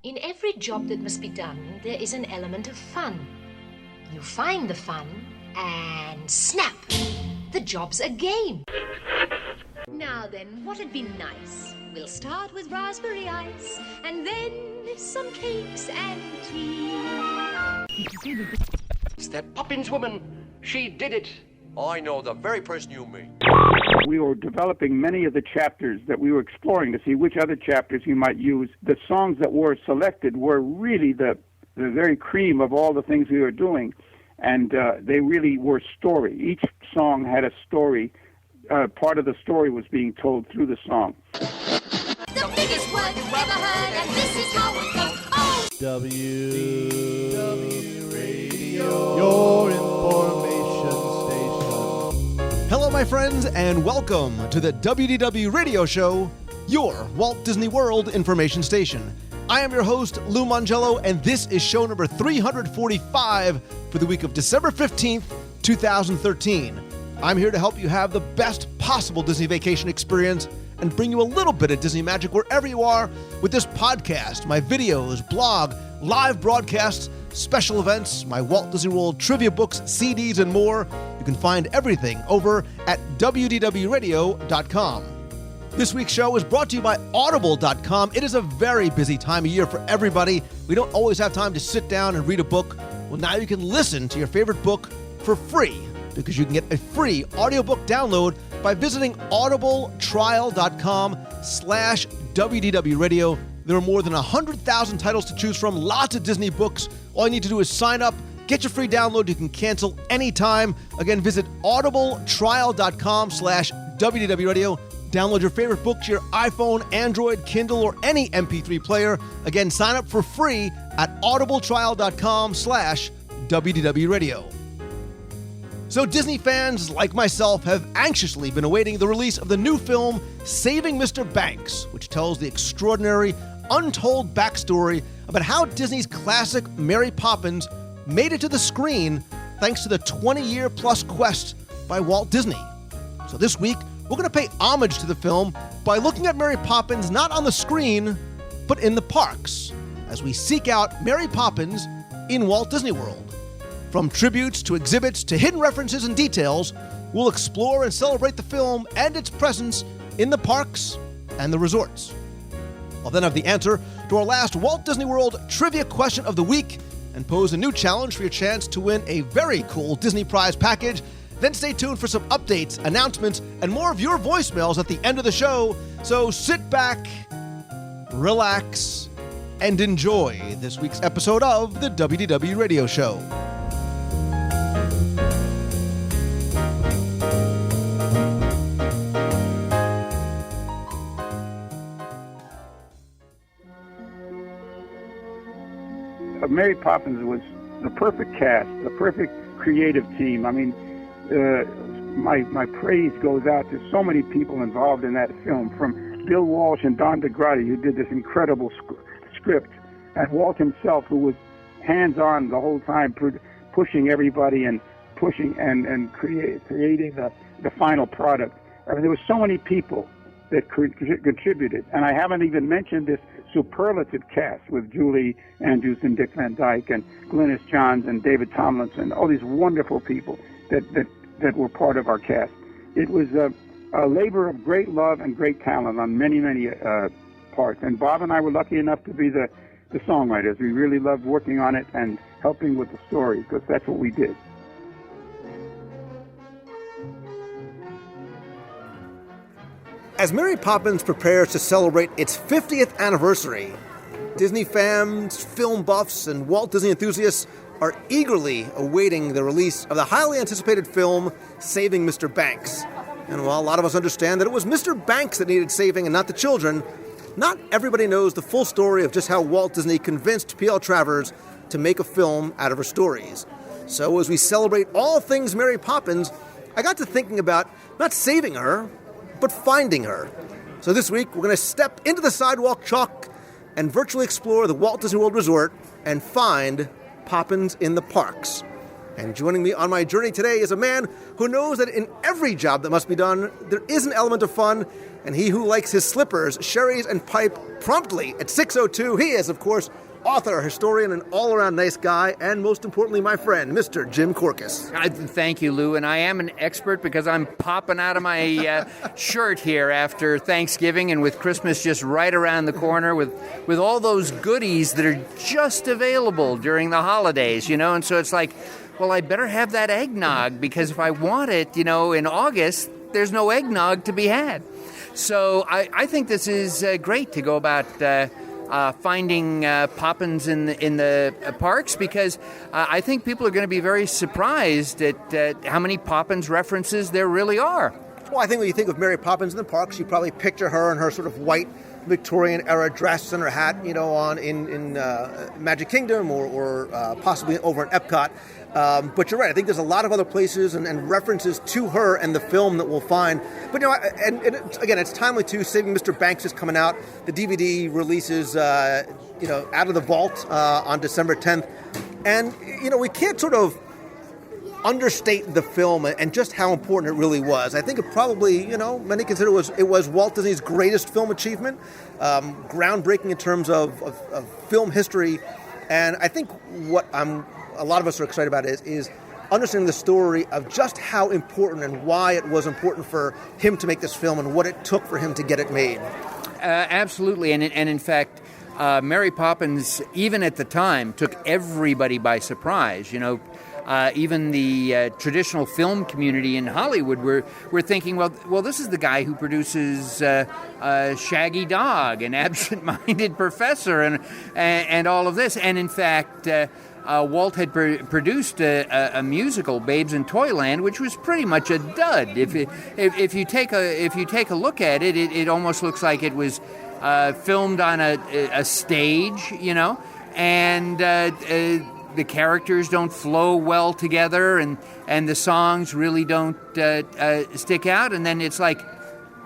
In every job that must be done, there is an element of fun. You find the fun, and snap! The job's a game. Now then, what'd be nice? We'll start with raspberry ice, and then some cakes and tea. It's that Poppins woman. She did it. I know the very person you mean. We were developing many of the chapters that we were exploring to see which other chapters you might use. The songs that were selected were really the very cream of all the things we were doing, and they really were story. Each song had a story. Part of the story was being told through the song. The biggest word you ever heard, and this is how it goes. Oh! WDW Radio, your information station. Hello, my friends, and welcome to the WDW Radio Show, your Walt Disney World information station. I am your host, Lou Mongello, and this is show number 345 for the week of December 15th, 2013. I'm here to help you have the best possible Disney vacation experience and bring you a little bit of Disney magic wherever you are with this podcast, my videos, blog, live broadcasts, special events, my Walt Disney World trivia books, CDs, and more. You can find everything over at WDWRadio.com. This week's show is brought to you by Audible.com. It is a very busy time of year for everybody. We don't always have time to sit down and read a book. Well, now you can listen to your favorite book for free, because you can get a free audiobook download by visiting audibletrial.com/WDW Radio. There are more than 100,000 titles to choose from, lots of Disney books. All you need to do is sign up, get your free download. You can cancel anytime. Again, visit audibletrial.com/WDW Radio. Download your favorite book to your iPhone, Android, Kindle, or any MP3 player. Again, sign up for free at audibletrial.com/WDW Radio. So Disney fans like myself have anxiously been awaiting the release of the new film, Saving Mr. Banks, which tells the extraordinary, untold backstory about how Disney's classic Mary Poppins made it to the screen thanks to the 20-year-plus quest by Walt Disney. So this week, we're going to pay homage to the film by looking at Mary Poppins not on the screen, but in the parks, as we seek out Mary Poppins in Walt Disney World. From tributes to exhibits to hidden references and details, we'll explore and celebrate the film and its presence in the parks and the resorts. I'll then have the answer to our last Walt Disney World trivia question of the week and pose a new challenge for your chance to win a very cool Disney prize package. Then stay tuned for some updates, announcements, and more of your voicemails at the end of the show. So sit back, relax, and enjoy this week's episode of the WDW Radio Show. Mary Poppins was the perfect cast, the perfect creative team. I mean, my praise goes out to so many people involved in that film, from Bill Walsh and Don DeGrati, who did this incredible script, and Walt himself, who was hands-on the whole time, pushing everybody and pushing and creating the final product. I mean, there were so many people that contributed, and I haven't even mentioned this superlative cast with Julie Andrews and Dick Van Dyke and Glynis Johns and David Tomlinson, all these wonderful people that were part of our cast. It was a labor of great love and great talent on many parts, and Bob and I were lucky enough to be the songwriters. We really loved working on it and helping with the story, because that's what we did. As Mary Poppins prepares to celebrate its 50th anniversary, Disney fans, film buffs, and Walt Disney enthusiasts are eagerly awaiting the release of the highly anticipated film, Saving Mr. Banks. And while a lot of us understand that it was Mr. Banks that needed saving and not the children, not everybody knows the full story of just how Walt Disney convinced P.L. Travers to make a film out of her stories. So as we celebrate all things Mary Poppins, I got to thinking about not saving her, but finding her. So this week, we're going to step into the sidewalk chalk and virtually explore the Walt Disney World Resort and find Poppins in the parks. And joining me on my journey today is a man who knows that in every job that must be done, there is an element of fun, And he who likes his slippers, sherries, and pipe promptly at 6:02. He is, of course, author, historian, and all-around nice guy, and most importantly, my friend, Mr. Jim Korkis. Thank you, Lou, and I am an expert because I'm popping out of my shirt here after Thanksgiving and with Christmas just right around the corner with all those goodies that are just available during the holidays, and so it's like, well, I better have that eggnog because if I want it, in August, there's no eggnog to be had. So I think this is great to go about finding Poppins in the parks because I think people are going to be very surprised at how many Poppins references there really are. Well, I think when you think of Mary Poppins in the parks, you probably picture her in her sort of white Victorian era dress and her hat, on in Magic Kingdom or possibly over in Epcot. But you're right. I think there's a lot of other places and references to her and the film that we'll find. But and again, it's timely too. Saving Mr. Banks is coming out. The DVD releases, out of the vault on December 10th, and we can't sort of understate the film and just how important it really was. I think it probably, many consider it was Walt Disney's greatest film achievement, groundbreaking in terms of film history. And I think what a lot of us are excited about is understanding the story of just how important and why it was important for him to make this film and what it took for him to get it made. Absolutely, and in fact, Mary Poppins, even at the time, took everybody by surprise. Even the traditional film community in Hollywood were thinking, well, this is the guy who produces Shaggy Dog and Absent-Minded Professor and all of this. And in fact, Walt had produced a musical, Babes in Toyland, which was pretty much a dud. If you take a look at it, it almost looks like it was filmed on a stage, and the characters don't flow well together, and the songs really don't stick out. And then it's like,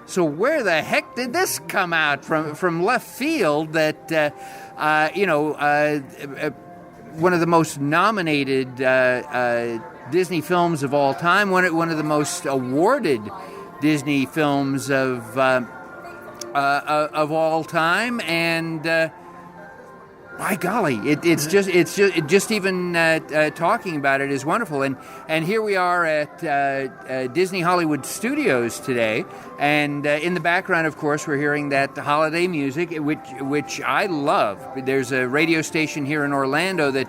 so where the heck did this come out from left field? That one of the most nominated Disney films of all time, one of the most awarded Disney films of all time, and by golly, it's just even talking about it is wonderful. And here we are at Disney Hollywood Studios today, and in the background, of course, we're hearing that holiday music, which I love. There's a radio station here in Orlando that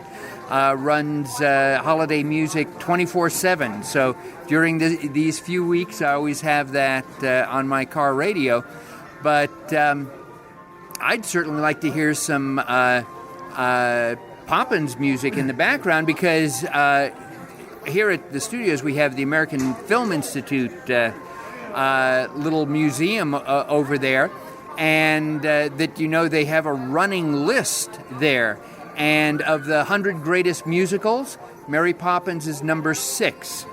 runs holiday music 24/7. So during these few weeks, I always have that on my car radio. But I'd certainly like to hear some Poppins music in the background because here at the studios we have the American Film Institute little museum over there, and that they have a running list there, and of the 100 greatest musicals, Mary Poppins is number 6.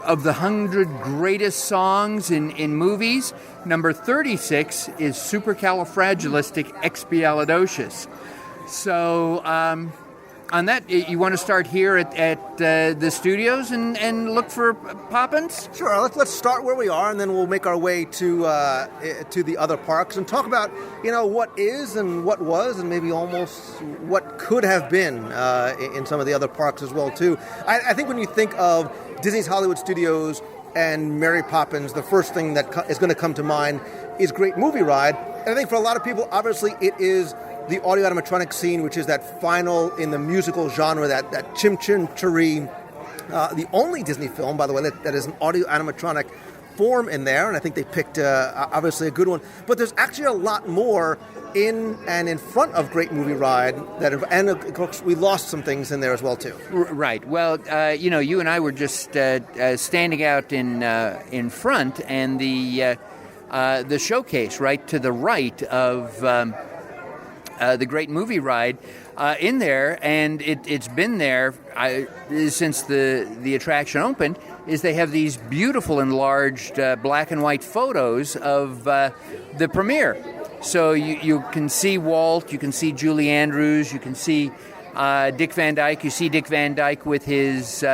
Of the 100 greatest songs in movies, number 36 is Supercalifragilisticexpialidocious. So on that, you want to start here at the studios and look for Poppins? Sure. Let's start where we are, and then we'll make our way to the other parks and talk about what is and what was, and maybe almost what could have been in some of the other parks as well too. I think when you think of Disney's Hollywood Studios and Mary Poppins, the first thing that is going to come to mind is Great Movie Ride. And I think for a lot of people, obviously, it is the audio animatronic scene, which is that final in the musical genre, that Chim Chim Cheree, the only Disney film, by the way, that is an audio animatronic form in there, and I think they picked obviously a good one. But there's actually a lot more in and in front of Great Movie Ride and of course we lost some things in there as well too. Right. Well, you and I were just standing out in front, and the showcase right to the right of the Great Movie Ride in there, and it's been there since the attraction opened, is they have these beautiful enlarged black and white photos of the premiere. So you can see Walt, you can see Julie Andrews, you can see Dick Van Dyke. You see Dick Van Dyke with his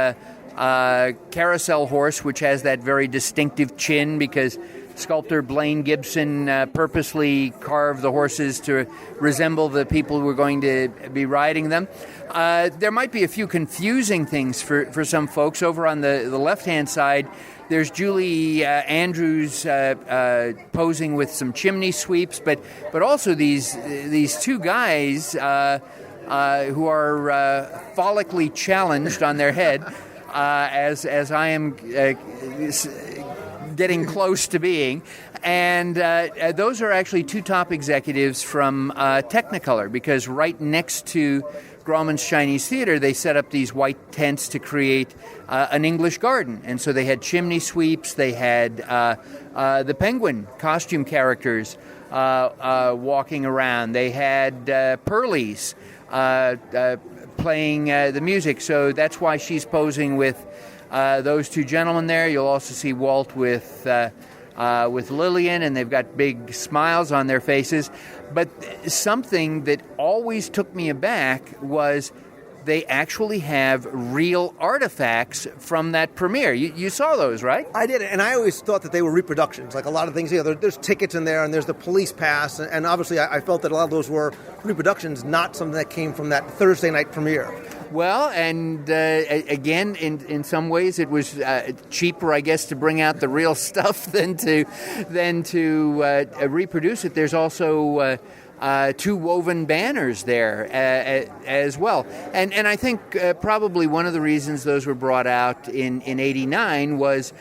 carousel horse, which has that very distinctive chin because sculptor Blaine Gibson purposely carved the horses to resemble the people who were going to be riding them. There might be a few confusing things for some folks. Over on the left-hand side, there's Julie Andrews posing with some chimney sweeps, but also these two guys who are follically challenged on their head, as I am getting close to being. And those are actually two top executives from Technicolor, because right next to Grauman's Chinese Theater, they set up these white tents to create an English garden. And so they had chimney sweeps, they had the penguin costume characters walking around, they had Pearlies playing the music. So that's why she's posing with those two gentlemen there. You'll also see Walt with Lillian, and they've got big smiles on their faces. But something that always took me aback was they actually have real artifacts from that premiere. You saw those, right? I did, and I always thought that they were reproductions. Like a lot of things, there's tickets in there, and there's the police pass, and obviously I felt that a lot of those were reproductions, not something that came from that Thursday night premiere. Well, and again, in some ways, it was cheaper, I guess, to bring out the real stuff than to reproduce it. There's also two woven banners there as well, and I think probably one of the reasons those were brought out in '89 was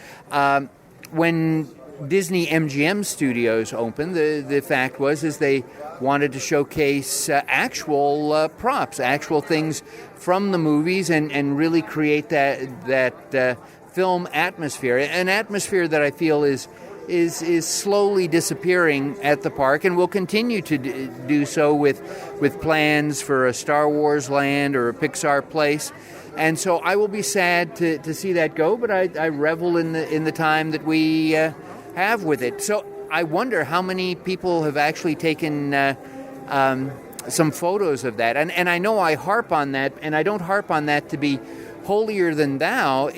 when Disney MGM Studios opened. The fact was they wanted to showcase actual props, actual things from the movies, and really create that film atmosphere, an atmosphere that I feel is slowly disappearing at the park, and will continue to do so with plans for a Star Wars land or a Pixar place. And so I will be sad to see that go, but I revel in the time that we have with it. So I wonder how many people have actually taken some photos of that. And I know I harp on that, and I don't harp on that to be holier than thou.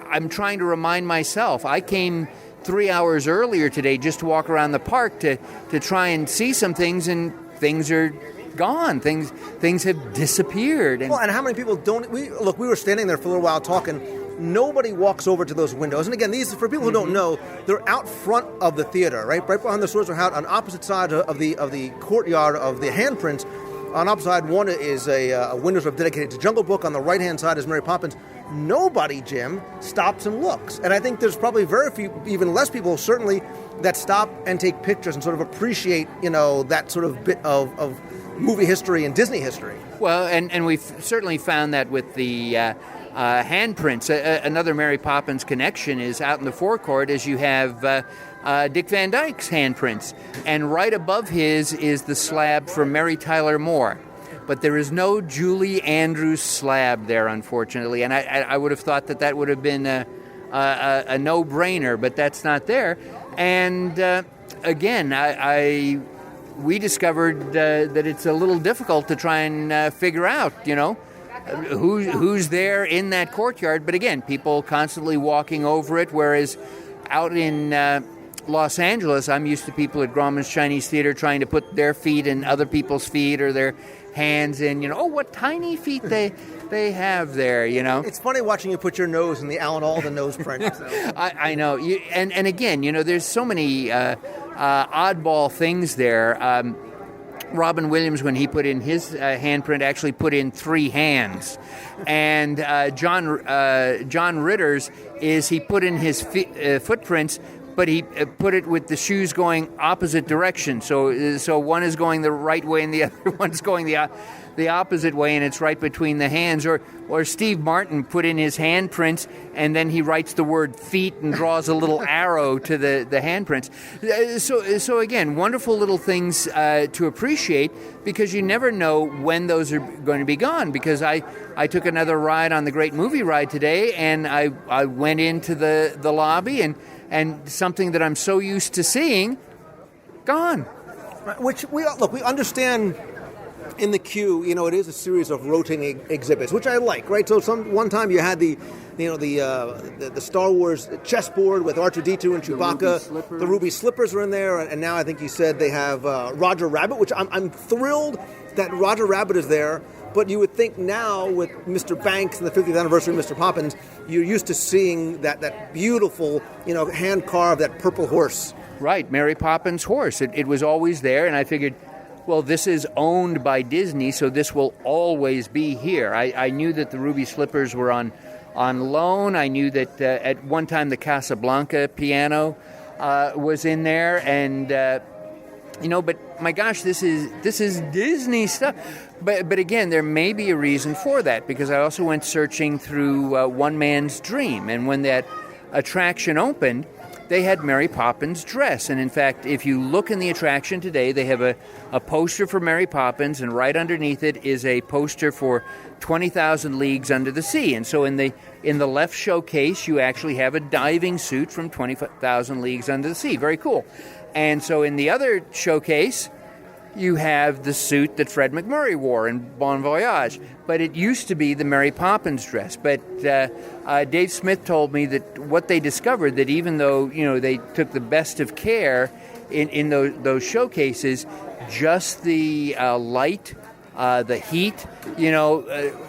I'm trying to remind myself. I came 3 hours earlier today just to walk around the park to try and see some things, and things are gone. Things have disappeared. And how many people don't? We were standing there for a little while talking. Nobody walks over to those windows. And again, these, for people who don't know, they're out front of the theater, right behind the stores. Are out on opposite sides of the courtyard of the handprints. On opposite side, one is a window dedicated to Jungle Book. On the right-hand side is Mary Poppins. Nobody, Jim, stops and looks. And I think there's probably very few, even less people, certainly, that stop and take pictures and sort of appreciate, that sort of bit of movie history and Disney history. Well, and we've certainly found that with the handprints. Another Mary Poppins connection is out in the forecourt, as you have Dick Van Dyke's handprints. And right above his is the slab for Mary Tyler Moore. But there is no Julie Andrews slab there, unfortunately. And I would have thought that would have been a no-brainer, but that's not there. And again, we discovered that it's a little difficult to try and figure out, who's there in that courtyard. But again, people constantly walking over it, whereas out in Los Angeles, I'm used to people at Grauman's Chinese Theater trying to put their feet in other people's feet or their hands in, what tiny feet they have there, It's funny watching you put your nose in the Alan Alda nose print. So. I know. And again, there's so many oddball things there. Robin Williams, when he put in his handprint, actually put in 3 hands. And John Ritter's he put in his footprints, but he put it with the shoes going opposite direction. So one is going the right way and the other one's going the opposite way, and it's right between the hands. Or Steve Martin put in his handprints, and then he writes the word feet and draws a little arrow to the handprints. So again, wonderful little things to appreciate, because you never know when those are going to be gone. Because I took another ride on the Great Movie Ride today, and I went into the lobby, and something that I'm so used to seeing, gone. Which we understand in the queue, it is a series of rotating exhibits, which I like, right? So one time you had the Star Wars chessboard with R2-D2 and Chewbacca. The Ruby Slippers are in there, and now I think you said they have Roger Rabbit, which I'm thrilled that Roger Rabbit is there. But you would think now with Mr. Banks and the 50th anniversary of Mr. Poppins, you're used to seeing that beautiful, hand-carved, that purple horse. Right, Mary Poppins' horse. It was always there, and I figured, well, this is owned by Disney, so this will always be here. I knew that the Ruby Slippers were on loan. I knew that at one time the Casablanca piano was in there, and but my gosh, this is Disney stuff. But again, there may be a reason for that, because I also went searching through One Man's Dream, and when that attraction opened, they had Mary Poppins' dress. And in fact, if you look in the attraction today, they have a poster for Mary Poppins, and right underneath it is a poster for 20,000 Leagues Under the Sea. And so in the left showcase, you actually have a diving suit from 20,000 Leagues Under the Sea. Very cool. And so in the other showcase, you have the suit that Fred McMurray wore in Bon Voyage. But it used to be the Mary Poppins dress. But Dave Smith told me that what they discovered, that even though, they took the best of care in those showcases, just the light, the heat,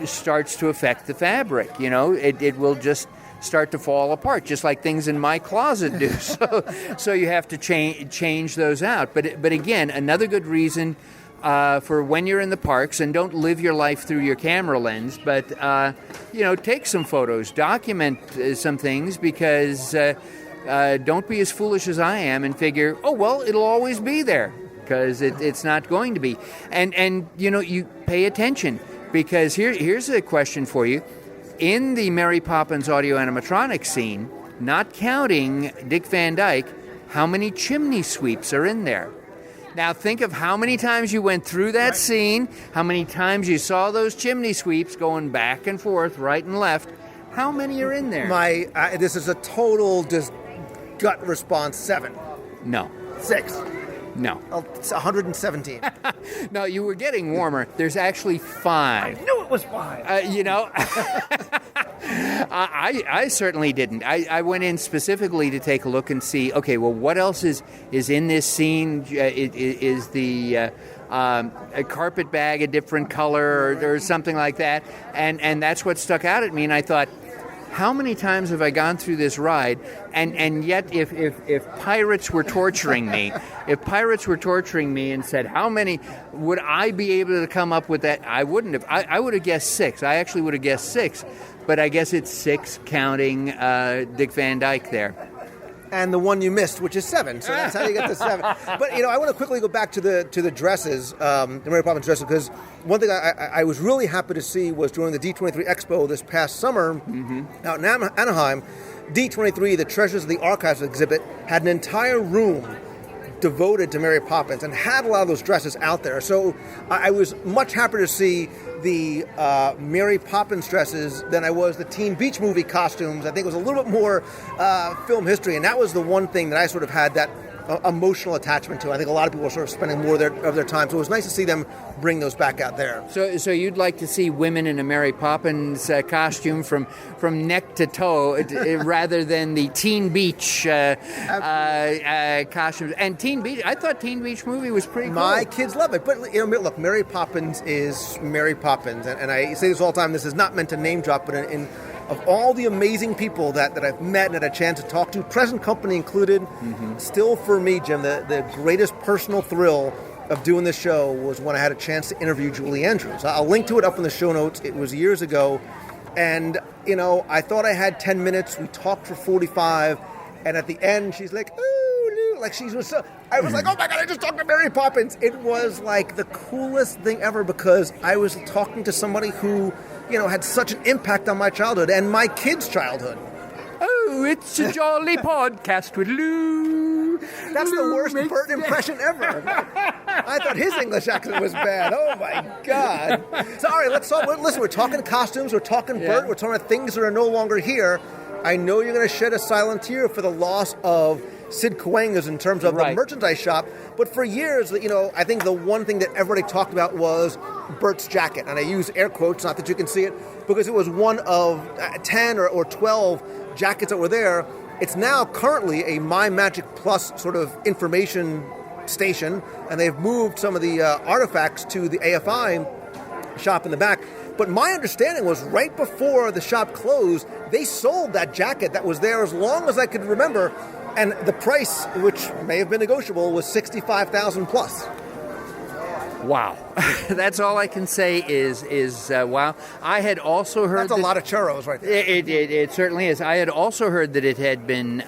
starts to affect the fabric. It will just start to fall apart, just like things in my closet do. So you have to change those out. But again, another good reason for when you're in the parks, and don't live your life through your camera lens, but take some photos, document some things, because don't be as foolish as I am and figure, oh well, it'll always be there, because it's not going to be. And you pay attention, because here's a question for you. In the Mary Poppins audio animatronic scene, not counting Dick Van Dyke, how many chimney sweeps are in there? Now think of how many times you went through that scene, how many times you saw those chimney sweeps going back and forth, right and left. How many are in there? This is a total just gut response. 7. No. 6. No. It's 117. No, you were getting warmer. There's actually 5. I knew it was 5. I certainly didn't. I went in specifically to take a look and see, okay, well, what else is in this scene? Is the a carpet bag a different color or something like that? And that's what stuck out at me, and I thought, how many times have I gone through this ride? And yet, if pirates were torturing me, and said, how many would I be able to come up with that? I wouldn't have. I would have guessed 6. I actually would have guessed 6. But I guess it's 6 counting Dick Van Dyke there. And the one you missed, which is 7. So that's how you get to 7. But, I want to quickly go back to the dresses, the Mary Poppins dresses, because one thing I was really happy to see was during the D23 Expo this past summer out in Anaheim, D23, the Treasures of the Archives exhibit, had an entire room devoted to Mary Poppins and had a lot of those dresses out there. So I was much happier to see the Mary Poppins dresses than I was the Teen Beach Movie costumes. I think it was a little bit more film history, and that was the one thing that I sort of had that emotional attachment to. I think a lot of people are sort of spending more of their time, so it was nice to see them bring those back out there. So you'd like to see women in a Mary Poppins costume from neck to toe rather than the Teen Beach costumes. And Teen Beach, I thought Teen Beach Movie was pretty cool. My kids love it. But look, Mary Poppins is Mary Poppins, and I say this all the time. This is not meant to name drop, but of all the amazing people that I've met and had a chance to talk to, present company included, still for me, Jim, the greatest personal thrill of doing this show was when I had a chance to interview Julie Andrews. I'll link to it up in the show notes. It was years ago, and I thought I had 10 minutes. We talked for 45, and at the end, she's like, "Ooh, no," like she was so. I was like, "Oh my God, I just talked to Mary Poppins." It was like the coolest thing ever, because I was talking to somebody who, had such an impact on my childhood and my kids' childhood. Oh, it's a jolly podcast with Lou. That's the worst Bert impression ever. I thought his English accent was bad. Oh my God. So all right, listen, we're talking costumes, we're talking Bert, we're talking about things that are no longer here. I know you're going to shed a silent tear for the loss of Sid Cahuenga's in terms of the merchandise shop. But for years, I think the one thing that everybody talked about was Bert's jacket. And I use air quotes, not that you can see it, because it was one of 10 or 12 jackets that were there. It's now currently a My Magic Plus sort of information station, and they've moved some of the artifacts to the AFI shop in the back. But my understanding was right before the shop closed, they sold that jacket that was there as long as I could remember, and the price, which may have been negotiable, was $65,000 plus. Wow. That's all I can say is wow. I had also heard... That's a lot of churros right there. It certainly is. I had also heard that it had been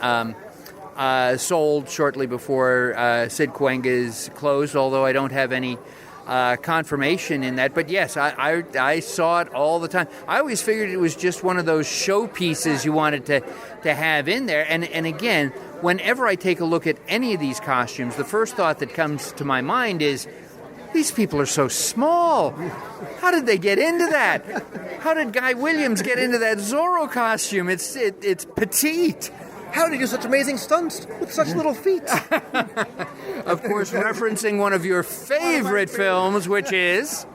sold shortly before Sid Cahuenga's closed, although I don't have any confirmation in that. But yes, I saw it all the time. I always figured it was just one of those showpieces you wanted to have in there. And again, whenever I take a look at any of these costumes, the first thought that comes to my mind is, these people are so small. How did they get into that? How did Guy Williams get into that Zorro costume? It's petite. How did he do such amazing stunts with such little feet? Of course, referencing one of your favorite films, which is...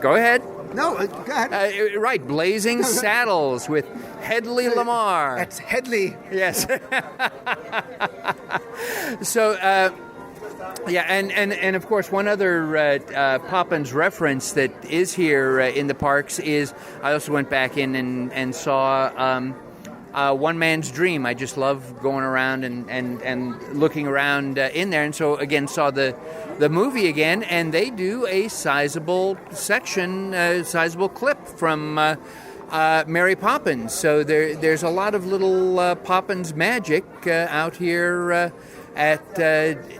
Go ahead. No, go ahead. Right, Blazing Saddles with Hedley Lamar. That's Hedley. Yes. So... yeah, and of course, one other Poppins reference that is here in the parks is, I also went back in and saw One Man's Dream. I just love going around and looking around in there, and so again saw the movie again, and they do a sizable section, sizable clip from Mary Poppins. So there's a lot of little Poppins magic out here at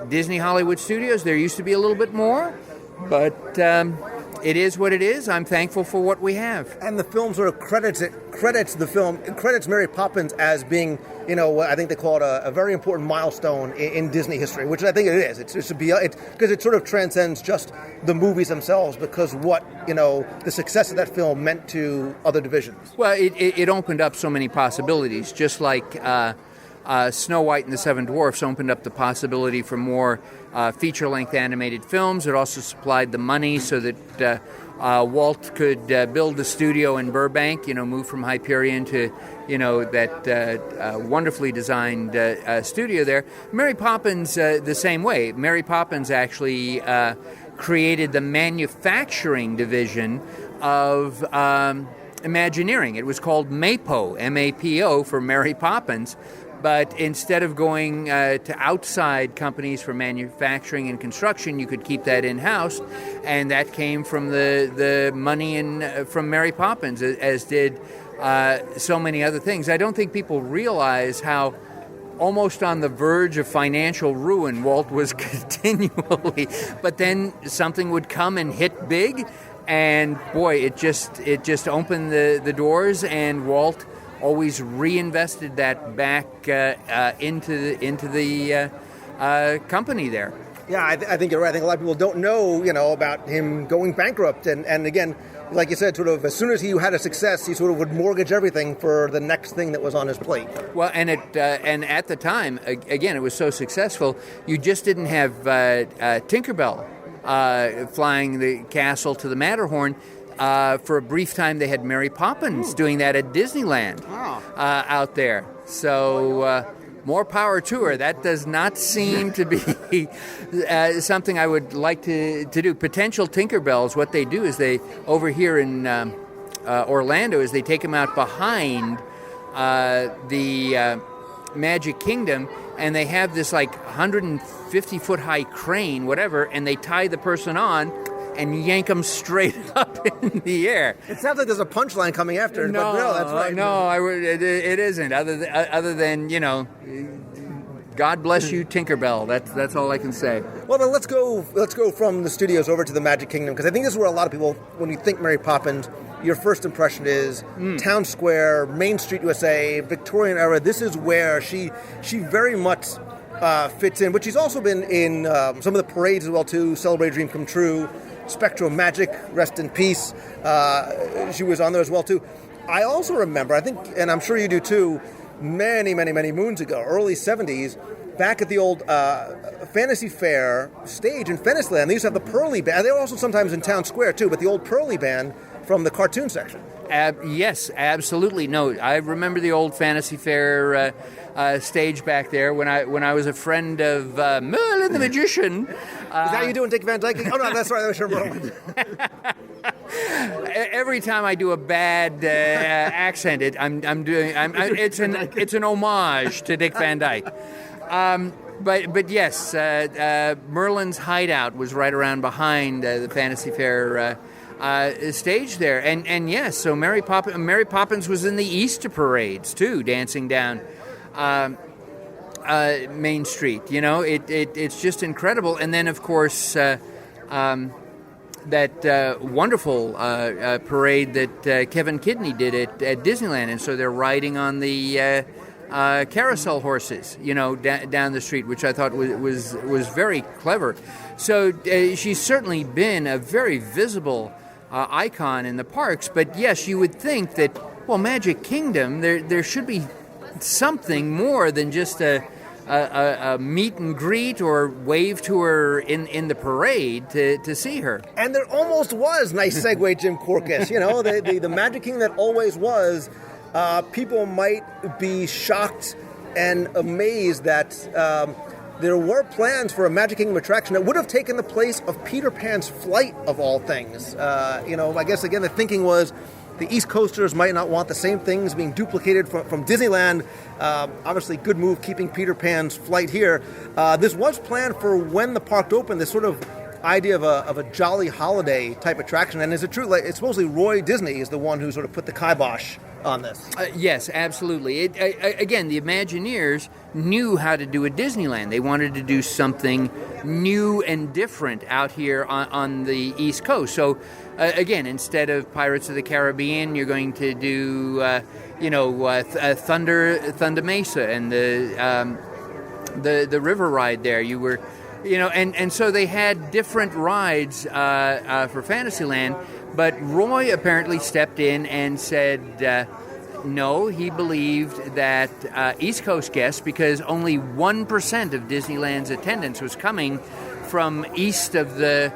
Disney Hollywood Studios. There used to be a little bit more, but it is what it is. I'm thankful for what we have. And the film sort of credits the film, it credits Mary Poppins as being, I think they call it a very important milestone in Disney history, which I think it is. It should be, because it sort of transcends just the movies themselves, because what, the success of that film meant to other divisions. Well, it opened up so many possibilities, just like Snow White and the Seven Dwarfs opened up the possibility for more feature-length animated films. It also supplied the money so that Walt could build the studio in Burbank, move from Hyperion to, that wonderfully designed studio there. Mary Poppins, the same way. Mary Poppins actually created the manufacturing division of Imagineering. It was called MAPO, M-A-P-O, for Mary Poppins. But instead of going to outside companies for manufacturing and construction, you could keep that in-house, and that came from the money from Mary Poppins, as did so many other things. I don't think people realize how almost on the verge of financial ruin Walt was continually, but then something would come and hit big, and boy, it just opened the doors, and Walt always reinvested that back into the company there. Yeah, I think you're right. I think a lot of people don't know, about him going bankrupt. And again, like you said, sort of as soon as he had a success, he sort of would mortgage everything for the next thing that was on his plate. Well, and at the time, again, it was so successful, you just didn't have Tinkerbell flying the castle to the Matterhorn. For a brief time, they had Mary Poppins doing that at Disneyland out there. So more power to her. That does not seem to be something I would like to do. Potential Tinkerbells, what they do is they, over here in Orlando, is they take them out behind the Magic Kingdom, and they have this 150-foot high crane, whatever, and they tie the person on and yank them straight up in the air. It sounds like there's a punchline coming after it, but no, that's right. No, it isn't. Other than God bless you, Tinkerbell. That's all I can say. Well, then let's go from the studios over to the Magic Kingdom, because I think this is where a lot of people, when you think Mary Poppins, your first impression is Town Square, Main Street, USA, Victorian era. This is where she very much fits in. But she's also been in some of the parades as well too. Celebrate Dream Come True, Spectral Magic, rest in peace. She was on there as well too. I also remember, I think, and I'm sure you do too, many, many, many moons ago, early 70s, back at the old Fantasy Fair stage in Fantasyland. They used to have the Pearly Band. They were also sometimes in Town Square, too, but the old Pearly Band from the cartoon section. Yes, absolutely. No, I remember the old Fantasy Fair stage back there when I was a friend of Merlin the Magician. Is that you doing Dick Van Dyke? Oh, no, that's right. That was your Merlin. Every time I do a bad accent, it's an homage to Dick Van Dyke. But yes, Merlin's hideout was right around behind the Fantasy Fair stage there, and yes, so Mary Poppins was in the Easter parades too, dancing down Main Street. You know, it's just incredible. And then of course that wonderful parade that Kevin Kidney did at Disneyland, and so they're riding on the carousel horses, you know, down the street, which I thought was very clever. So she's certainly been a very visible icon in the parks. But yes, you would think that, well, Magic Kingdom, there should be something more than just a meet and greet or wave to her in the parade to see her. And there almost was. Nice segue, Jim Corcus. You know, the Magic Kingdom that always was. People might be shocked and amazed that there were plans for a Magic Kingdom attraction that would have taken the place of Peter Pan's Flight, of all things. You know, I guess, again, the thinking was the East Coasters might not want the same things being duplicated from Disneyland. Obviously, good move keeping Peter Pan's Flight here. This was planned for when the park opened, this sort of idea of a jolly holiday type attraction. And is it true, like, it's supposedly Roy Disney is the one who sort of put the kibosh on this? Yes, absolutely. Again, the Imagineers knew how to do a Disneyland. They wanted to do something new and different out here on the East Coast. So, again, instead of Pirates of the Caribbean, you're going to do, Thunder Mesa and the river ride there. You were, you know, and so they had different rides for Fantasyland. But Roy apparently stepped in and said no, he believed that East Coast guests, because only 1% of Disneyland's attendance was coming from east of the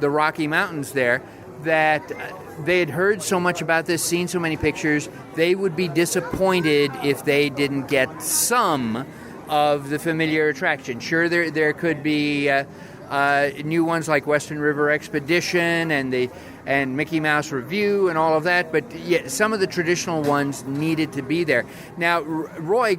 Rocky Mountains there, that they had heard so much about this, seen so many pictures, they would be disappointed if they didn't get some of the familiar attraction. Sure, there could be new ones like Western River Expedition and Mickey Mouse Review and all of that, but yeah, some of the traditional ones needed to be there. Now, Roy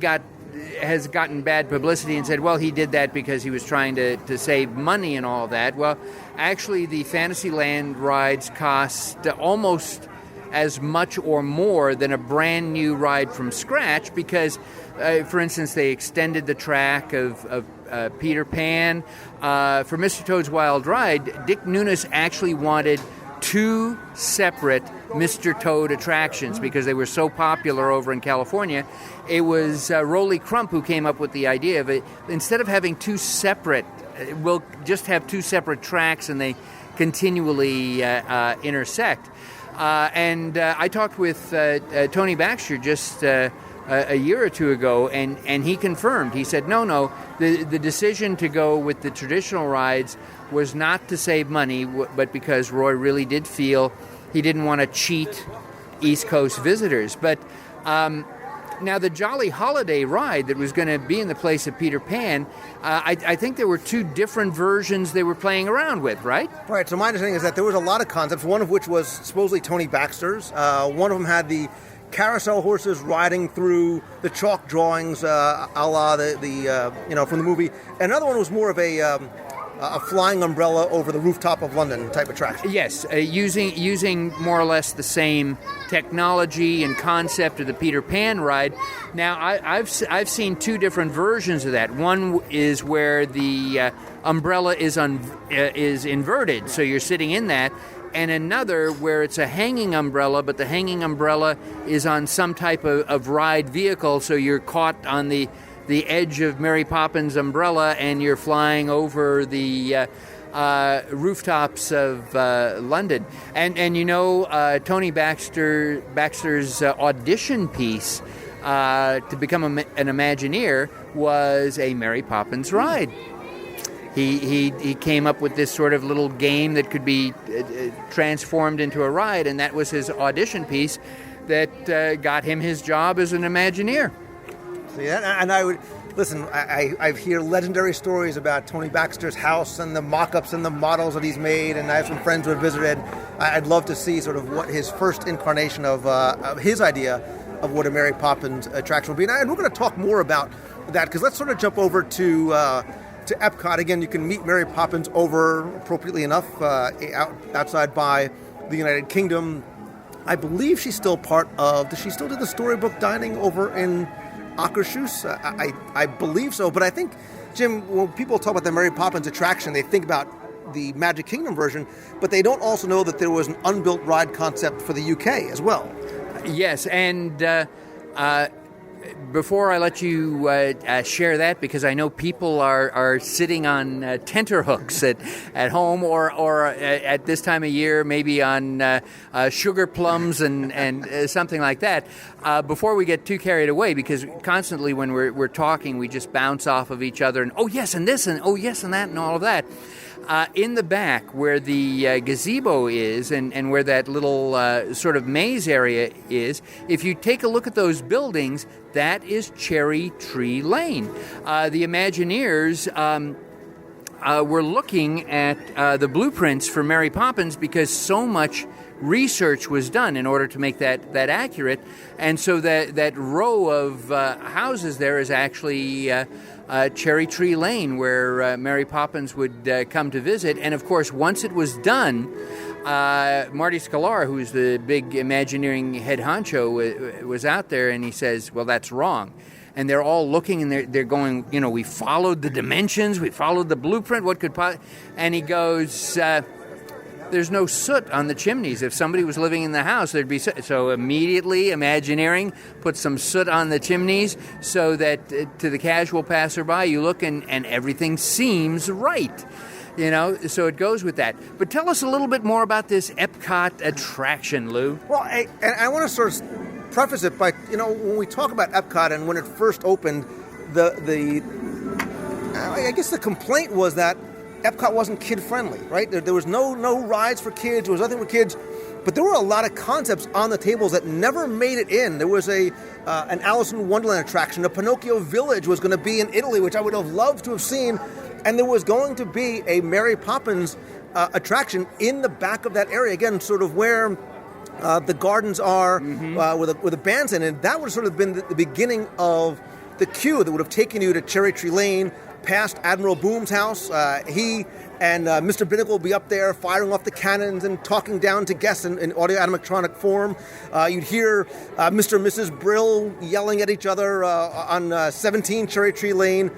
has gotten bad publicity and said, well, he did that because he was trying to save money and all of that. Well, actually, the Fantasyland rides cost almost as much or more than a brand new ride from scratch because, for instance, they extended the track of Peter Pan. For Mr. Toad's Wild Ride, Dick Nunis actually wanted 2 separate Mr. Toad attractions because they were so popular over in California. It was Rolly Crump who came up with the idea of it. Instead of having 2 separate, we'll just have 2 separate tracks and they continually intersect. And I talked with Tony Baxter just a year or 2 ago, and he confirmed. He said, no, the decision to go with the traditional rides was not to save money, but because Roy really did feel he didn't want to cheat East Coast visitors. But now the Jolly Holiday ride that was going to be in the place of Peter Pan, I think there were 2 different versions they were playing around with, right? Right, so my understanding is that there was a lot of concepts, one of which was supposedly Tony Baxter's. One of them had the carousel horses riding through the chalk drawings, a la from the movie. Another one was more of a flying umbrella over the rooftop of London type attraction. Yes, using more or less the same technology and concept of the Peter Pan ride. Now, I've seen 2 different versions of that. One is where the umbrella is inverted, so you're sitting in that. And another where it's a hanging umbrella, but the hanging umbrella is on some type of ride vehicle, so you're caught on the edge of Mary Poppins' umbrella and you're flying over the rooftops of London. And Tony Baxter's audition piece to become an Imagineer was a Mary Poppins ride. He came up with this sort of little game that could be transformed into a ride, and that was his audition piece that got him his job as an Imagineer. See, and I would listen. I hear legendary stories about Tony Baxter's house and the mock-ups and the models that he's made, and I have some friends who have visited. I'd love to see sort of what his first incarnation of his idea of what a Mary Poppins attraction would be. And we're going to talk more about that, because let's sort of jump over to Epcot. Again, you can meet Mary Poppins over, appropriately enough, outside by the United Kingdom. I believe she's still part of... Does she still do the storybook dining over in Akershus? I believe so. But I think, Jim, when people talk about the Mary Poppins attraction, they think about the Magic Kingdom version, but they don't also know that there was an unbuilt ride concept for the UK as well. Yes, and before I let you share that, because I know people are sitting on tenterhooks at home or at this time of year, maybe on sugar plums and something like that. Before we get too carried away, because constantly when we're talking, we just bounce off of each other and, oh, yes, and this, and oh, yes, and that, and all of that. In the back, where the gazebo is and where that little sort of maze area is, if you take a look at those buildings, that is Cherry Tree Lane. The Imagineers were looking at the blueprints for Mary Poppins because so much research was done in order to make that accurate. And so that row of houses there is actually... Cherry Tree Lane, where Mary Poppins would come to visit. And, of course, once it was done, Marty Sklar, who's the big Imagineering head honcho, was out there, and he says, well, that's wrong. And they're all looking, and they're going, we followed the dimensions, we followed the blueprint, what could... And he goes... there's no soot on the chimneys. If somebody was living in the house, there'd be soot. So immediately, Imagineering put some soot on the chimneys so that to the casual passerby, you look and everything seems right. So it goes with that. But tell us a little bit more about this Epcot attraction, Lou. Well, I want to sort of preface it by, when we talk about Epcot and when it first opened, I guess the complaint was that Epcot wasn't kid-friendly, right? There was no rides for kids. There was nothing for kids. But there were a lot of concepts on the tables that never made it in. There was an Alice in Wonderland attraction. A Pinocchio Village was going to be in Italy, which I would have loved to have seen. And there was going to be a Mary Poppins attraction in the back of that area. Again, sort of where the gardens are, with a bandstand. And that would have sort of been the beginning of the queue that would have taken you to Cherry Tree Lane, past Admiral Boom's house. He and Mr. Binnacle will be up there firing off the cannons and talking down to guests in audio animatronic form. You'd hear Mr. and Mrs. Brill yelling at each other on 17 Cherry Tree Lane.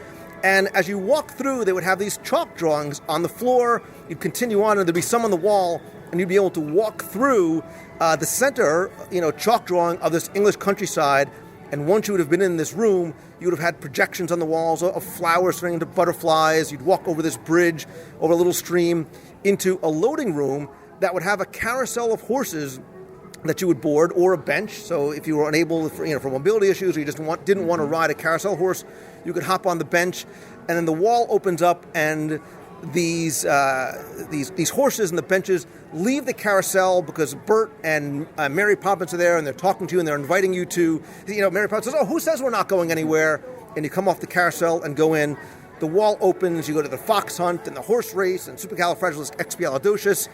And as you walk through, they would have these chalk drawings on the floor. You'd continue on, and there'd be some on the wall, and you'd be able to walk through the center, chalk drawing of this English countryside. And once you would have been in this room, you would have had projections on the walls of flowers turning into butterflies. You'd walk over this bridge, over a little stream, into a loading room that would have a carousel of horses that you would board, or a bench. So if you were unable, for mobility issues, or you just didn't want to ride a carousel horse, you could hop on the bench. And then the wall opens up, and these horses and the benches leave the carousel because Bert and Mary Poppins are there, and they're talking to you, and they're inviting you to, Mary Poppins says, oh, who says we're not going anywhere? And you come off the carousel and go in. The wall opens, you go to the fox hunt and the horse race and supercalifragilisticexpialidocious.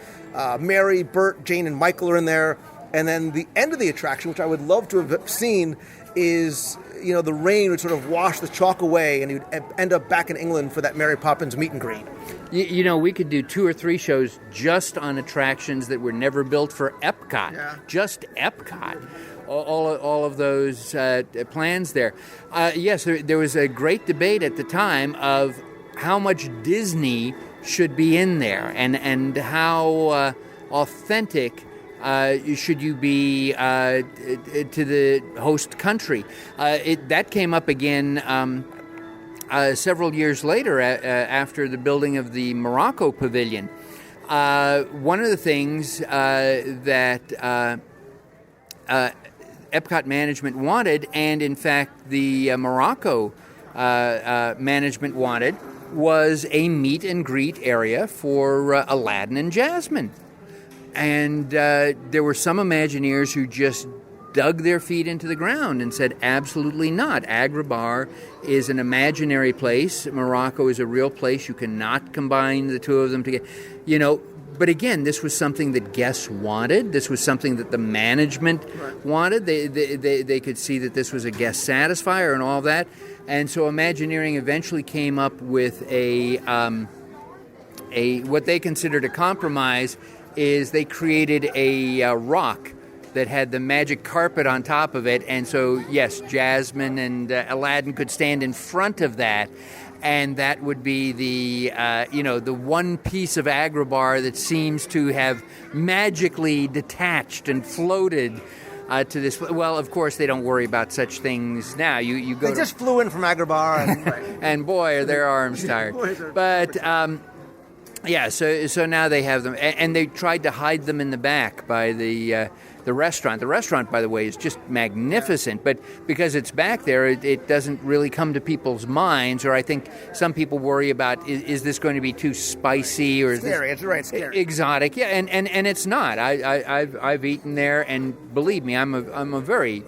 Mary, Bert, Jane, and Michael are in there. And then the end of the attraction, which I would love to have seen, is, the rain would sort of wash the chalk away, and you'd end up back in England for that Mary Poppins meet and greet. We could do 2 or 3 shows just on attractions that were never built for Epcot. Yeah. Just Epcot. All of those plans there. Yes, there was a great debate at the time of how much Disney should be in there, and how authentic should you be to the host country. That came up again several years later after the building of the Morocco Pavilion. One of the things that Epcot management wanted, and in fact the Morocco management wanted, was a meet and greet area for Aladdin and Jasmine. And there were some Imagineers who just dug their feet into the ground and said, absolutely not. Agrabah is an imaginary place. Morocco is a real place. You cannot combine the two of them together. But again, this was something that guests wanted. This was something that the management wanted. They could see that this was a guest satisfier and all that. And so Imagineering eventually came up with a what they considered a compromise. Is they created a rock that had the magic carpet on top of it, and so yes, Jasmine and Aladdin could stand in front of that, and that would be the the one piece of Agrabah that seems to have magically detached and floated to this. Well, of course, they don't worry about such things now. You go. They just flew in from Agrabah, and and boy, are their arms tired. But. Yeah, so now they have them, and they tried to hide them in the back by the restaurant. The restaurant, by the way, is just magnificent, but because it's back there, it doesn't really come to people's minds, or I think some people worry about, is this going to be too spicy, or is scary. This it's right, scary. Exotic? Yeah, and it's not. I've eaten there, and believe me, I'm a very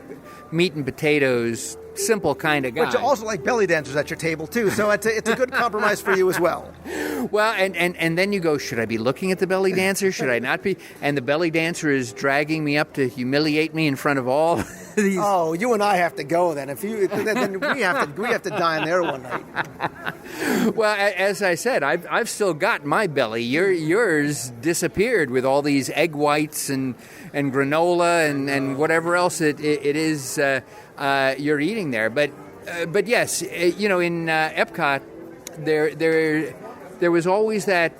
meat and potatoes simple kind of guy. But you also like belly dancers at your table too, so it's a good compromise for you as well. Well, and then you go, should I be looking at the belly dancer? Should I not be? And the belly dancer is dragging me up to humiliate me in front of all these. Oh, you and I have to go then. Then we have to dine there one night. Well, as I said, I've still got my belly. Yours disappeared with all these egg whites and granola and whatever else it is you're eating there. But yes, in Epcot, there was always that,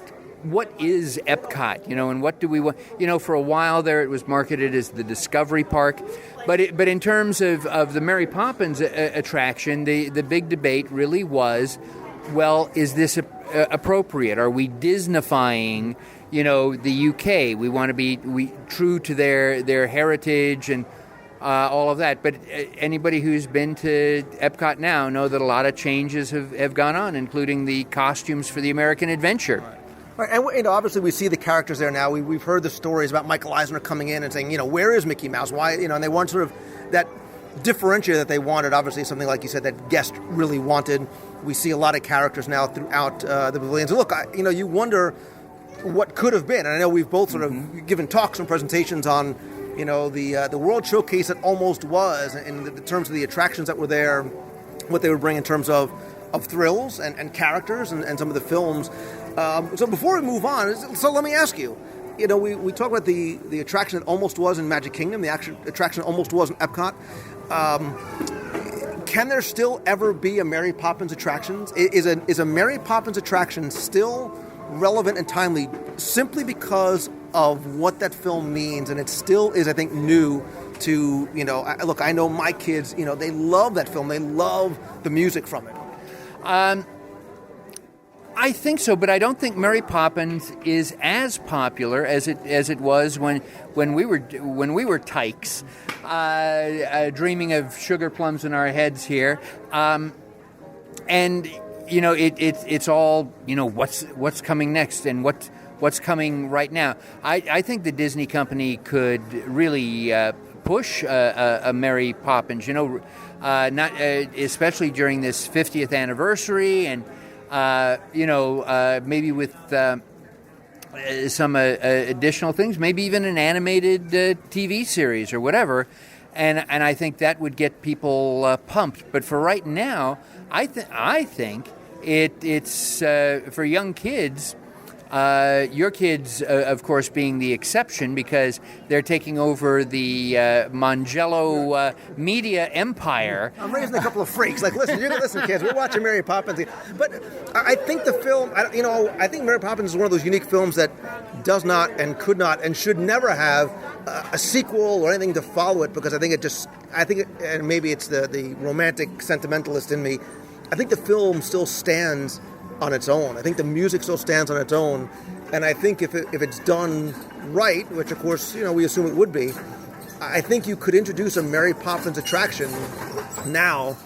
what is Epcot, and what do we want? For a while there it was marketed as the Discovery Park, but in terms of the Mary Poppins attraction, the big debate really was, well, is this appropriate? Are we Disneyfying, the UK? We want to be true to their heritage and all of that. But anybody who's been to Epcot now know that a lot of changes have gone on, including the costumes for the American Adventure. Right, and obviously we see the characters there now. We've heard the stories about Michael Eisner coming in and saying, where is Mickey Mouse? Why, and they want sort of that differentiator that they wanted. Obviously, something like you said that guests really wanted. We see a lot of characters now throughout the pavilions. Look, you wonder what could have been. And I know we've both sort of given talks and presentations on, the World Showcase that almost was, in the terms of the attractions that were there, what they would bring in terms of thrills and characters and some of the films. So before we move on, so let me ask you, we talk about the attraction that almost was in Magic Kingdom, the attraction that almost was in Epcot. Can there still ever be a Mary Poppins attraction? Is a Mary Poppins attraction still relevant and timely simply because of what that film means, and it still is, I think, new to, look, I know my kids, they love that film. They love the music from it. I think so, but I don't think Mary Poppins is as popular as it was when we were tykes, dreaming of sugar plums in our heads here, and it's all what's coming next and what's coming right now. I think the Disney company could really push a Mary Poppins, not especially during this 50th anniversary and. Maybe with some additional things, maybe even an animated TV series or whatever, and I think that would get people pumped. But for right now, I think it's for young kids. Your kids, of course, being the exception because they're taking over the Mangello media empire. I'm raising a couple of freaks. Like, listen, kids, we're watching Mary Poppins. But I think the film, I think Mary Poppins is one of those unique films that does not and could not and should never have a sequel or anything to follow it, because and maybe it's the romantic sentimentalist in me, I think the film still stands on its own. I think the music still stands on its own, and I think if it's done right, which of course we assume it would be, I think you could introduce a Mary Poppins attraction now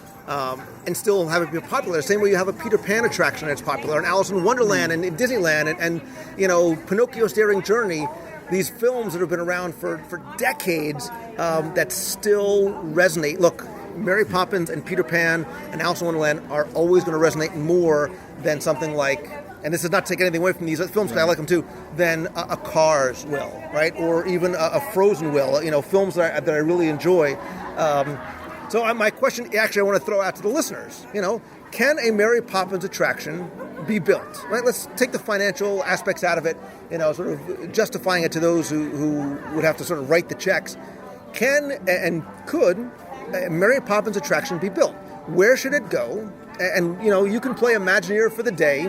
and still have it be popular. The same way you have a Peter Pan attraction that's popular, and Alice in Wonderland and Disneyland, and Pinocchio's Daring Journey. These films that have been around for decades that still resonate. Look, Mary Poppins and Peter Pan and Alice in Wonderland are always going to resonate more than something like, and this is not taking anything away from these films, because I like them too, than a Cars will, right? Or even a Frozen will, films that I really enjoy. So my question, actually, I want to throw out to the listeners, can a Mary Poppins attraction be built? Right? Let's take the financial aspects out of it, sort of justifying it to those who would have to sort of write the checks. Can and could a Mary Poppins attraction be built? Where should it go? And, you can play Imagineer for the day.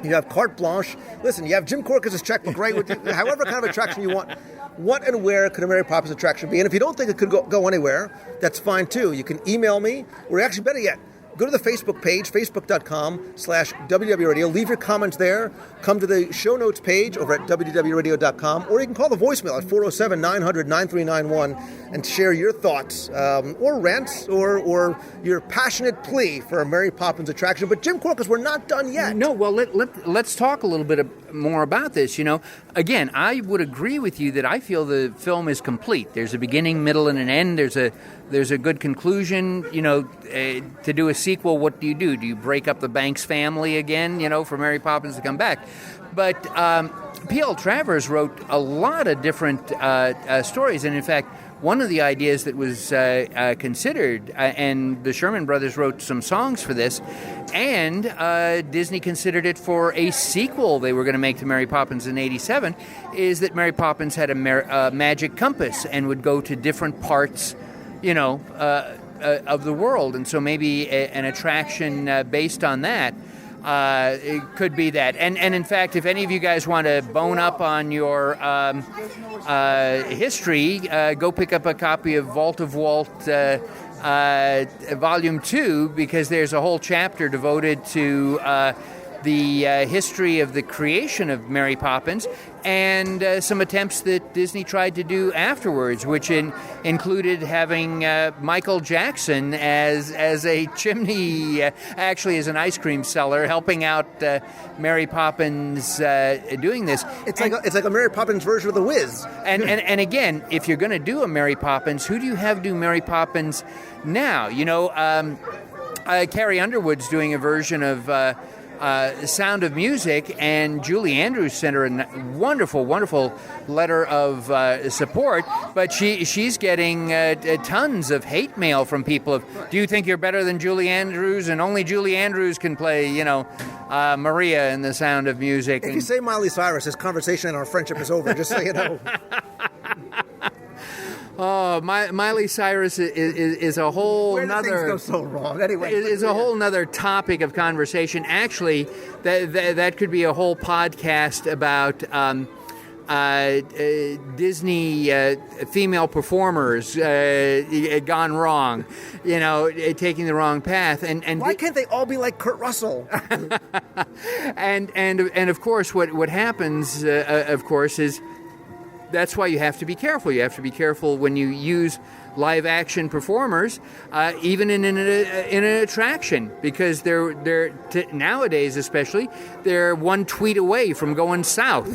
You have carte blanche. Listen, you have Jim Corcus' checkbook, right? With however kind of attraction you want. What and where could a Mary Poppins attraction be? And if you don't think it could go anywhere, that's fine too. You can email me, or actually better yet, go to the Facebook page, facebook.com/WDW Radio. Leave your comments there. Come to the show notes page over at WDWRadio.com, or you can call the voicemail at 407-900-9391 and share your thoughts or rants or your passionate plea for a Mary Poppins attraction. But Jim Corcus, we're not done yet. No, well, let's talk a little bit more about this. Again, I would agree with you that I feel the film is complete. There's a beginning, middle, and an end. There's a good conclusion. To do a sequel, what do? Do you break up the Banks family again, for Mary Poppins to come back? But P.L. Travers wrote a lot of different stories, and in fact, one of the ideas that was considered, and the Sherman Brothers wrote some songs for this, and Disney considered it for a sequel they were going to make to Mary Poppins in '87, is that Mary Poppins had a magic compass and would go to different parts, of the world. And so maybe an attraction based on that. It could be that. And in fact, if any of you guys want to bone up on your history, go pick up a copy of Vault of Walt Volume 2, because there's a whole chapter devoted to the history of the creation of Mary Poppins and some attempts that Disney tried to do afterwards, which included having Michael Jackson as a chimney, actually as an ice cream seller, helping out Mary Poppins doing this. It's like a Mary Poppins version of The Wiz. And again, if you're going to do a Mary Poppins, who do you have do Mary Poppins now? Carrie Underwood's doing a version of Sound of Music, and Julie Andrews sent her a wonderful letter of support, but she's getting tons of hate mail from people do you think you're better than Julie Andrews, and only Julie Andrews can play Maria in The Sound of Music. If you say Miley Cyrus, this conversation and our friendship is over, just so you know. Oh, Miley Cyrus is a whole nother. Where do things go so wrong? Anyway, is a whole nother topic of conversation. Actually, that could be a whole podcast about Disney female performers gone wrong, taking the wrong path. And why can't they all be like Kurt Russell? and of course, what happens, of course, is. That's why you have to be careful. You have to be careful when you use live-action performers, even in an attraction, because they're nowadays, especially, they're one tweet away from going south.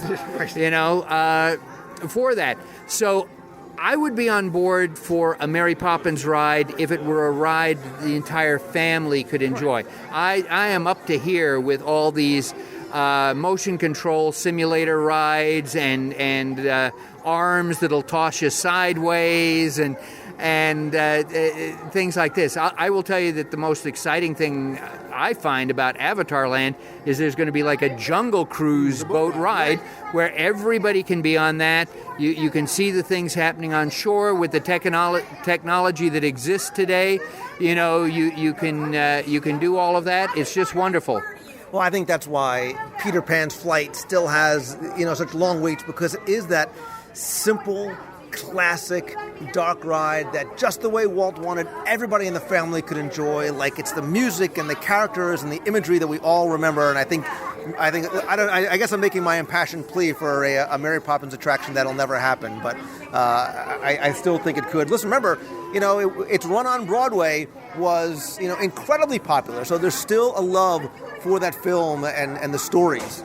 For that. So I would be on board for a Mary Poppins ride if it were a ride the entire family could enjoy. I am up to here with all these motion control simulator rides and arms that'll toss you sideways and things like this. I will tell you that the most exciting thing I find about Avatar Land is there's going to be like a jungle cruise boat ride where everybody can be on that. You can see the things happening on shore with the technology that exists today. You can do all of that. It's just wonderful. Well, I think that's why Peter Pan's Flight still has, such long waits, because it is that simple, classic, dark ride that just the way Walt wanted, everybody in the family could enjoy. Like, it's the music and the characters and the imagery that we all remember. And I think I guess I'm making my impassioned plea for a Mary Poppins attraction that'll never happen, but I still think it could. Listen, remember, its run on Broadway was, incredibly popular, so there's still a love for that film and the stories.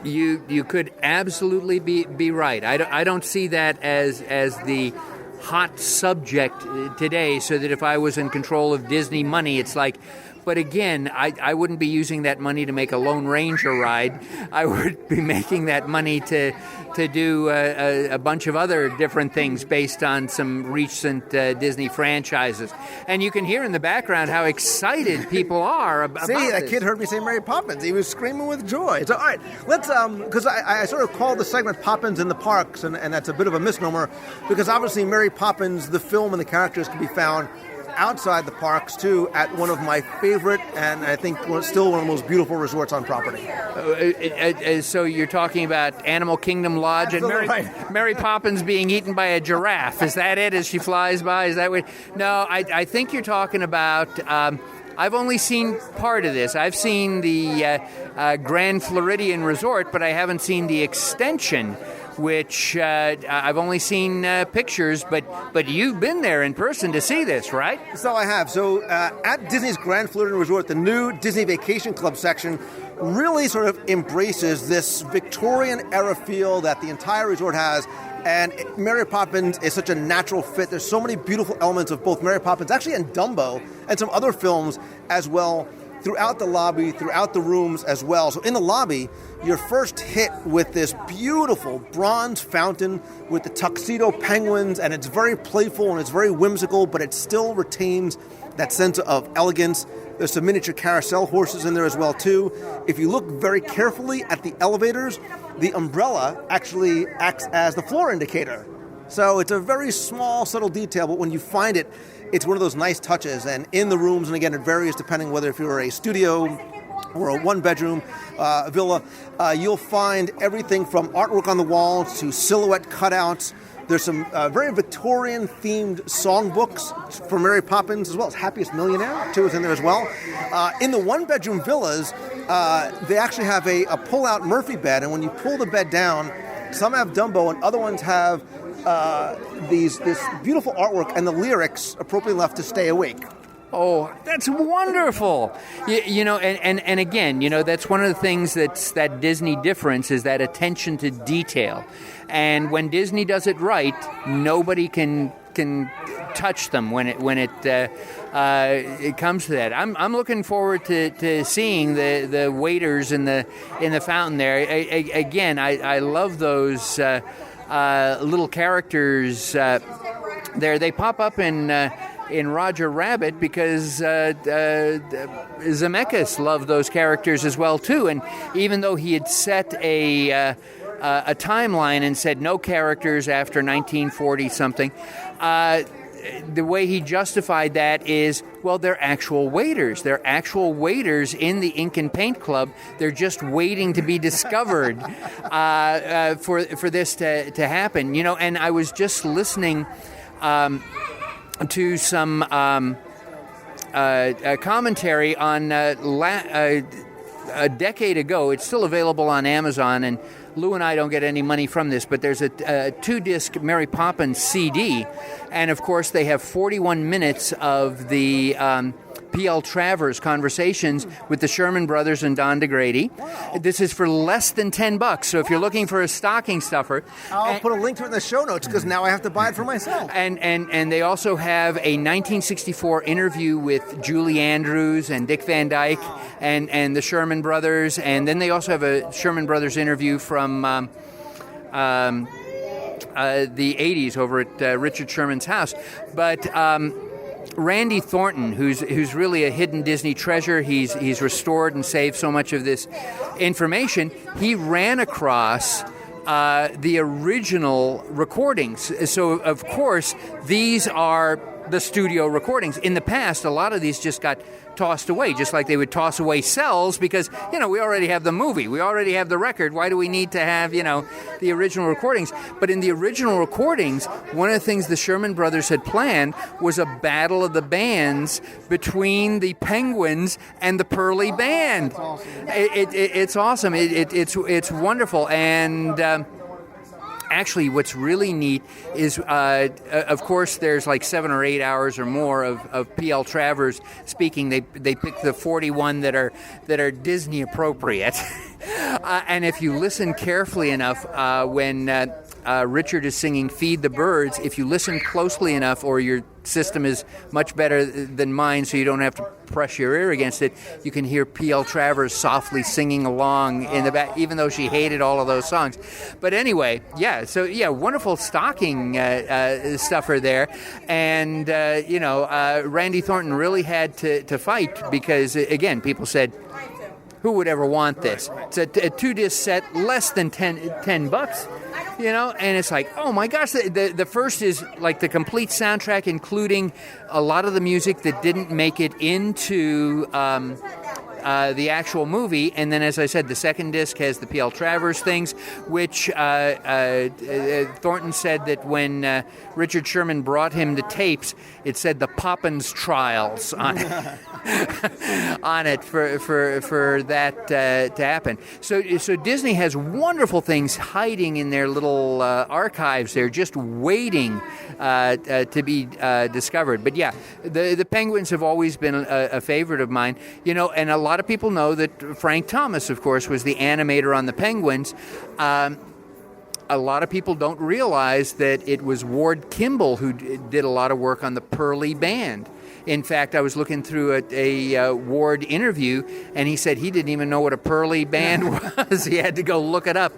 You could absolutely be right. I don't see that as the hot subject today, so that if I was in control of Disney money, it's like, but again, I wouldn't be using that money to make a Lone Ranger ride. I would be making that money to do a bunch of other different things based on some recent Disney franchises. And you can hear in the background how excited people are about See, that this. kid heard me say Mary Poppins. He was screaming with joy. So, all right, let's, because I sort of called the segment Poppins in the Parks, and that's a bit of a misnomer, because obviously Mary Poppins, the film and the characters, can be found outside the parks, too, at one of my favorite, and I think still one of the most beautiful resorts on property. So you're talking about Animal Kingdom Lodge and Mary Poppins being eaten by a giraffe. Is that it as she flies by? Is that what? No, I think you're talking about... I've only seen part of this. I've seen the Grand Floridian Resort, but I haven't seen the extension, which I've only seen pictures, but you've been there in person to see this, right? So I have. So at Disney's Grand Floridian Resort, the new Disney Vacation Club section really sort of embraces this Victorian-era feel that the entire resort has, and Mary Poppins is such a natural fit. There's so many beautiful elements of both Mary Poppins, actually, and Dumbo, and some other films as well, throughout the lobby, throughout the rooms as well. So in the lobby, you're first hit with this beautiful bronze fountain with the tuxedo penguins, and it's very playful and it's very whimsical, but it still retains that sense of elegance. There's some miniature carousel horses in there as well, too. If you look very carefully at the elevators, the umbrella actually acts as the floor indicator. So it's a very small, subtle detail, but when you find it, it's one of those nice touches. And in the rooms, and again, it varies depending whether if you're a studio or a one-bedroom villa, you'll find everything from artwork on the walls to silhouette cutouts. There's some very Victorian-themed songbooks for Mary Poppins, as well as Happiest Millionaire, too, is in there as well. In the one-bedroom villas, they actually have a pull-out Murphy bed, and when you pull the bed down, some have Dumbo and other ones have this beautiful artwork and the lyrics appropriately left to stay awake. Oh, that's wonderful. And again, that's one of the things that's that Disney difference is that attention to detail. And when Disney does it right, nobody can touch them when it comes to that. I'm looking forward to seeing the waiters in the fountain there. Again, I love those little characters there. They pop up in Roger Rabbit because Zemeckis loved those characters as well too. And even though he had set a timeline and said no characters after 1940 something, the way he justified that is, well, they're actual waiters. They're actual waiters in the Ink and Paint Club. They're just waiting to be discovered for this to happen. And I was just listening to some commentary on a decade ago. It's still available on Amazon, and Lou and I don't get any money from this, but there's a 2-disc Mary Poppins CD, and of course they have 41 minutes of the P.L. Travers conversations with the Sherman Brothers and Don DeGrady. Wow. This is for less than $10, so if you're looking for a stocking stuffer... I'll put a link to it in the show notes, because now I have to buy it for myself. And they also have a 1964 interview with Julie Andrews and Dick Van Dyke and the Sherman Brothers, and then they also have a Sherman Brothers interview from the 80s over at Richard Sherman's house. But... Randy Thornton, who's really a hidden Disney treasure, he's restored and saved so much of this information. He ran across the original recordings. So, of course, these are the studio recordings. In the past, a lot of these just got tossed away, just like they would toss away cells because, we already have the movie, we already have the record. Why do we need to have, the original recordings? But in the original recordings, one of the things the Sherman Brothers had planned was a battle of the bands between the Penguins and the Pearly Band. It's awesome. It's wonderful. And actually, what's really neat is, of course, there's like 7 or 8 hours or more of P.L. Travers speaking. They pick the 41 that are Disney appropriate, and if you listen carefully enough, when Richard is singing "Feed the Birds," if you listen closely enough, or your system is much better than mine, so you don't have to press your ear against it, you can hear P.L. Travers softly singing along in the back, even though she hated all of those songs. But anyway, wonderful stocking stuffer there. And, Randy Thornton really had to fight because, again, people said, who would ever want this? It's a 2-disc set, less than $10. And it's like, oh my gosh, the first is like the complete soundtrack, including a lot of the music that didn't make it into the actual movie. And then, as I said, the second disc has the P.L. Travers things, which Thornton said that when Richard Sherman brought him the tapes, it said the Poppins trials on it for that to happen. So Disney has wonderful things hiding in their little archives there, just waiting to be discovered. But yeah, the Penguins have always been a favorite of mine, and a lot of people know that Frank Thomas, of course, was the animator on the Penguins. A lot of people don't realize that it was Ward Kimball who did a lot of work on the Pearly Band. In fact, I was looking through a Ward interview, and he said he didn't even know what a Pearly Band was. He had to go look it up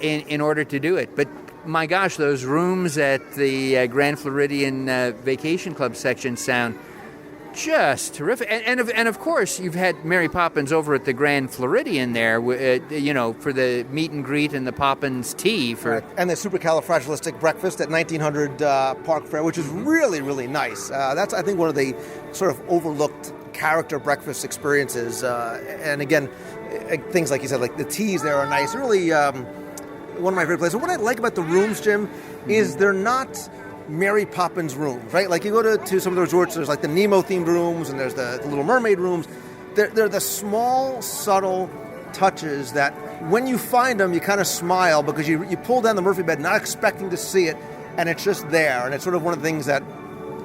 in order to do it. But my gosh, those rooms at the Grand Floridian Vacation Club section sound just terrific. And of course, you've had Mary Poppins over at the Grand Floridian there, for the meet and greet and the Poppins tea. And the supercalifragilistic breakfast at 1900 Park Fair, which is really, really nice. That's, I think, one of the sort of overlooked character breakfast experiences. And again, things like you said, like the teas there are nice. Really, one of my favorite places. What I like about the rooms, Jim, is they're not Mary Poppins rooms, right? Like you go to some of the resorts, there's like the Nemo themed rooms and there's the Little Mermaid rooms. They're the small, subtle touches that when you find them, you kind of smile because you pull down the Murphy bed not expecting to see it, and it's just there. And it's sort of one of the things that,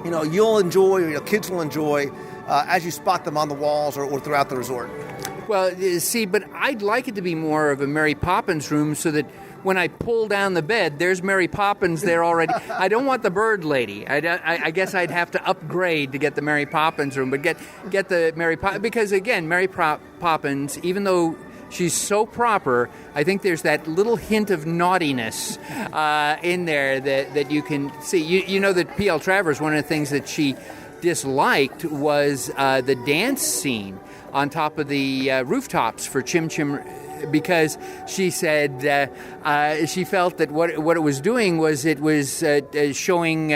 you'll enjoy, or your kids will enjoy as you spot them on the walls or throughout the resort. Well, see, but I'd like it to be more of a Mary Poppins room so that when I pull down the bed, there's Mary Poppins there already. I don't want the bird lady. I guess I'd have to upgrade to get the Mary Poppins room, but get the Mary Poppins, because again, Mary Poppins, even though she's so proper, I think there's that little hint of naughtiness in there that you can see. You know that P.L. Travers, one of the things that she disliked was the dance scene on top of the rooftops for Chim Chim, because she said she felt that what it was doing was it was showing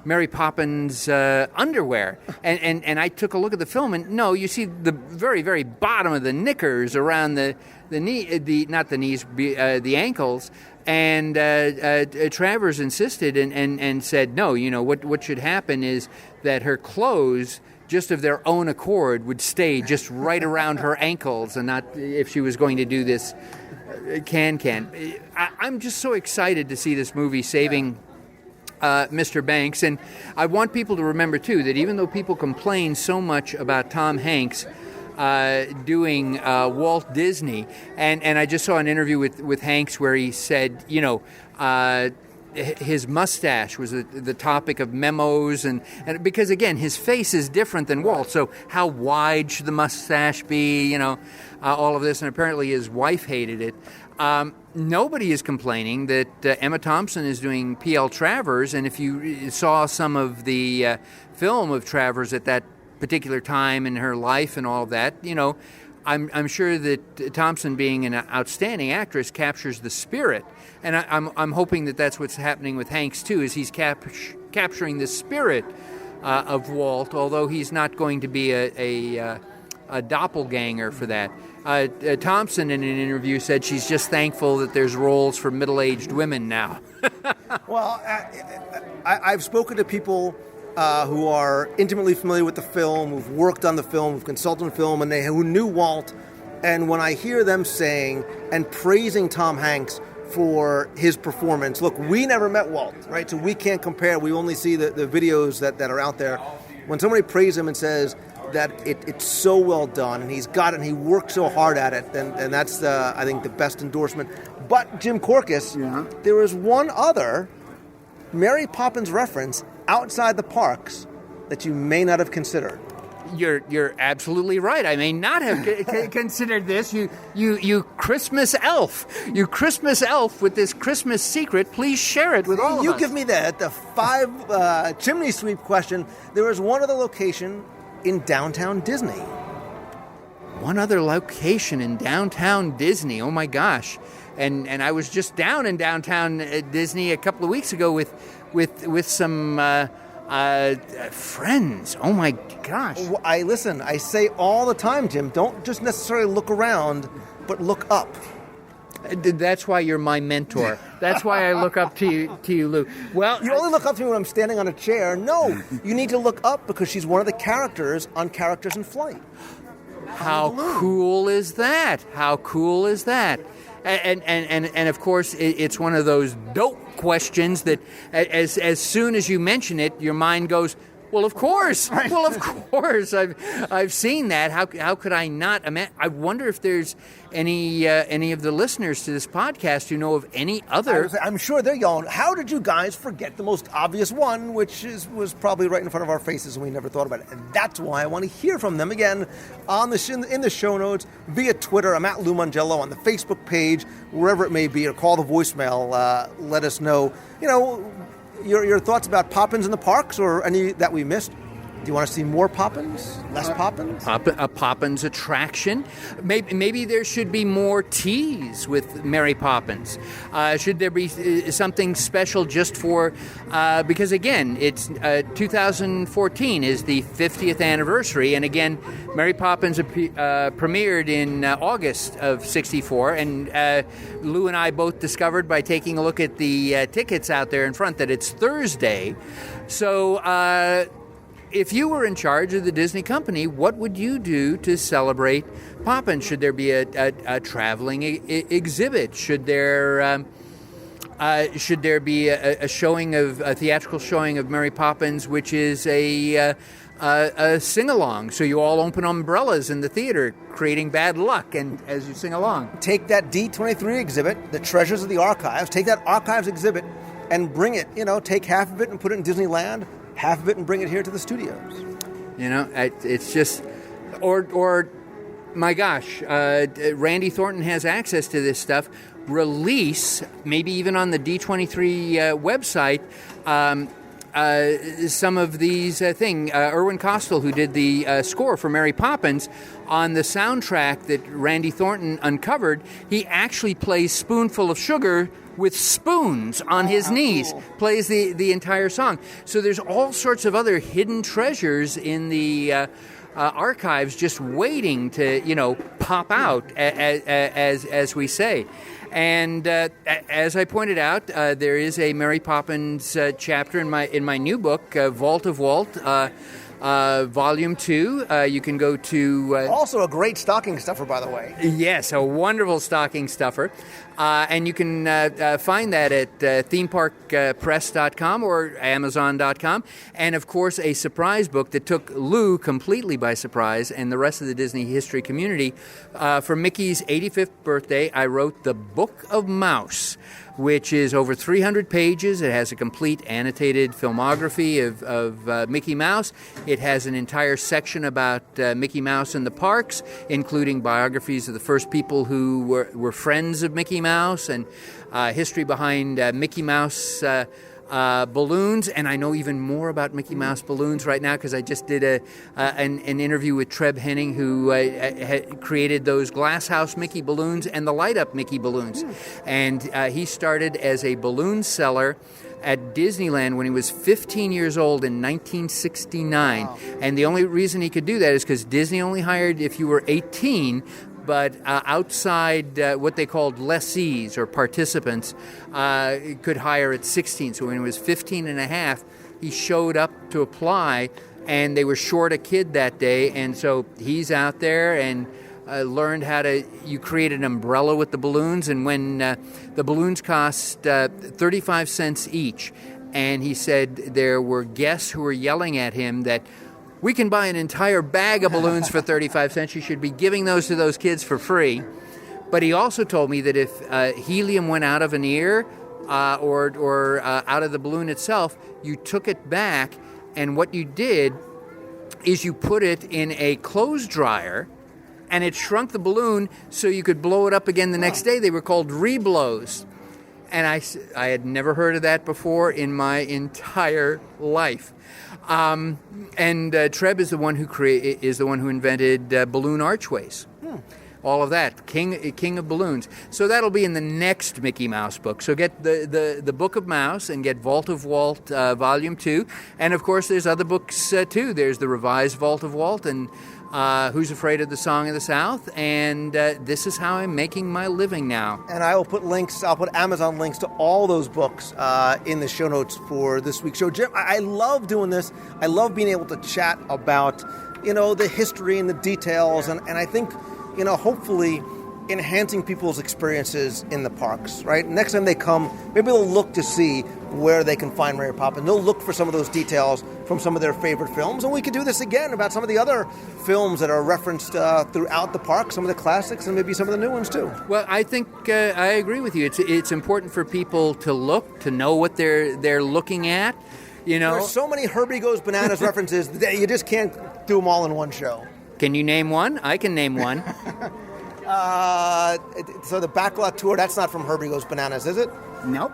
Mary Poppins' underwear. And I took a look at the film, and no, you see the very, very bottom of the knickers around the knee, not the knees, the ankles. And Travers insisted and said, no, what should happen is that her clothes, just of their own accord, would stay just right around her ankles, and not if she was going to do this can. I'm just so excited to see this movie saving Mr. Banks, and I want people to remember too that even though people complain so much about Tom Hanks doing Walt Disney, and I just saw an interview with Hanks where he said, his mustache was the topic of memos, and because again his face is different than Walt, so how wide should the mustache be, all of this, and apparently his wife hated it. Nobody is complaining that Emma Thompson is doing P.L. Travers, and if you saw some of the film of Travers at that particular time in her life and all of that, I'm sure that Thompson, being an outstanding actress, captures the spirit, and I'm hoping that that's what's happening with Hanks too, is he's capturing the spirit of Walt, although he's not going to be a doppelganger for that. Thompson, in an interview, said she's just thankful that there's roles for middle-aged women now. Well, I've spoken to people who are intimately familiar with the film, who've worked on the film, who've consulted on the film, and who knew Walt. And when I hear them saying and praising Tom Hanks for his performance, look, we never met Walt, right? So we can't compare. We only see the videos that are out there. When somebody praises him and says that it's so well done, and he's got it, and he worked so hard at it, and that's, I think, the best endorsement. But, Jim Korkis, there was one other Mary Poppins reference outside the parks that you may not have considered. You're absolutely right. I may not have considered this. You Christmas elf. You Christmas elf with this Christmas secret. Please share it with all of us. You give me the 5 chimney sweep question. There was one other location in downtown Disney. One other location in downtown Disney. Oh my gosh. And I was just down in downtown Disney a couple of weeks ago with some friends. Oh my gosh. I say all the time, Jim, don't just necessarily look around, but look up. That's why you're my mentor. That's why I look up to you, Lou. Well, you only look up to me when I'm standing on a chair. No, you need to look up because she's one of the characters on Characters in Flight. How cool is that? How cool is that? And of course, it's one of those dope questions that as soon as you mention it, your mind goes, well, of course. Well, of course. I've seen that. How could I not? I wonder if there's any of the listeners to this podcast who know of any other. I'm sure they're yelling, how did you guys forget the most obvious one, which was probably right in front of our faces and we never thought about it. And that's why I want to hear from them again on in the show notes, via Twitter. I'm at Lou Mongello, on the Facebook page, wherever it may be, or call the voicemail. Let us know, your thoughts about Poppins in the parks or any that we missed. Do you want to see more Poppins? Less Poppins? A Poppins attraction? Maybe there should be more teas with Mary Poppins. Should there be something special just for... because, again, it's 2014 is the 50th anniversary. And, again, Mary Poppins premiered in August of 64. And Lou and I both discovered by taking a look at the tickets out there in front that it's Thursday. So... if you were in charge of the Disney company, what would you do to celebrate Poppins? Should there be a traveling exhibit? Should there be a theatrical showing of Mary Poppins, which is a sing-along? So you all open umbrellas in the theater, creating bad luck, and as you sing along. Take that D23 exhibit, the Treasures of the Archives. Take that Archives exhibit and bring it. Take half of it and put it in Disneyland. Half of it and bring it here to the studios. It's just, or my gosh, Randy Thornton has access to this stuff. Release, maybe even on the D23 website, some of these Irwin Kostal, who did the score for Mary Poppins, on the soundtrack that Randy Thornton uncovered, he actually plays Spoonful of Sugar with spoons on his knees, cool. Plays the entire song. So there's all sorts of other hidden treasures in the archives just waiting to, pop out, as we say. And as I pointed out, there is a Mary Poppins chapter in my new book, Vault of Walt, Volume 2. You can go to... also a great stocking stuffer, by the way. Yes, a wonderful stocking stuffer. And you can find that at themeparkpress.com or amazon.com. And, of course, a surprise book that took Lou completely by surprise and the rest of the Disney history community. For Mickey's 85th birthday, I wrote The Book of Mouse, which is over 300 pages. It has a complete annotated filmography of Mickey Mouse. It has an entire section about Mickey Mouse in the parks, including biographies of the first people who were friends of Mickey Mouse and history behind Mickey Mouse balloons. And I know even more about Mickey Mouse balloons right now because I just did an interview with Treb Henning, who had created those Glass House Mickey balloons and the light-up Mickey balloons. And he started as a balloon seller at Disneyland when he was 15 years old in 1969. Wow. And the only reason he could do that is because Disney only hired if you were 18, but outside what they called lessees or participants could hire at 16. So when he was 15 and a half, he showed up to apply, and they were short a kid that day, and so he's out there and learned how to, you create an umbrella with the balloons, and when the balloons cost 35 cents each, and he said there were guests who were yelling at him that we can buy an entire bag of balloons for 35 cents, you should be giving those to those kids for free. But he also told me that if helium went out of an ear or out of the balloon itself, you took it back, and what you did is you put it in a clothes dryer, and it shrunk the balloon so you could blow it up again the next day. They were called reblows. And I had never heard of that before in my entire life. And Treb is the one who invented balloon archways. All of that, king of balloons. So that'll be in the next Mickey Mouse book. So get the Book of Mouse and get Vault of Walt Volume 2. And of course there's other books too. There's the revised Vault of Walt and Who's Afraid of the Song of the South, and This Is How I'm Making My Living Now. And I'll put Amazon links to all those books in the show notes for this week's show. Jim, I love doing this. I love being able to chat about, the history and the details, and I think, hopefully enhancing people's experiences in the parks, right? Next time they come, maybe they'll look to see where they can find Mary Poppins. They'll look for some of those details from some of their favorite films, and we could do this again about some of the other films that are referenced throughout the park, some of the classics, and maybe some of the new ones too. Well, I think I agree with you. It's important for people to look, to know what they're looking at. There are so many Herbie Goes Bananas references that you just can't do them all in one show. Can you name one? I can name one. So the Backlot Tour, that's not from Herbie Goes Bananas, is it? Nope.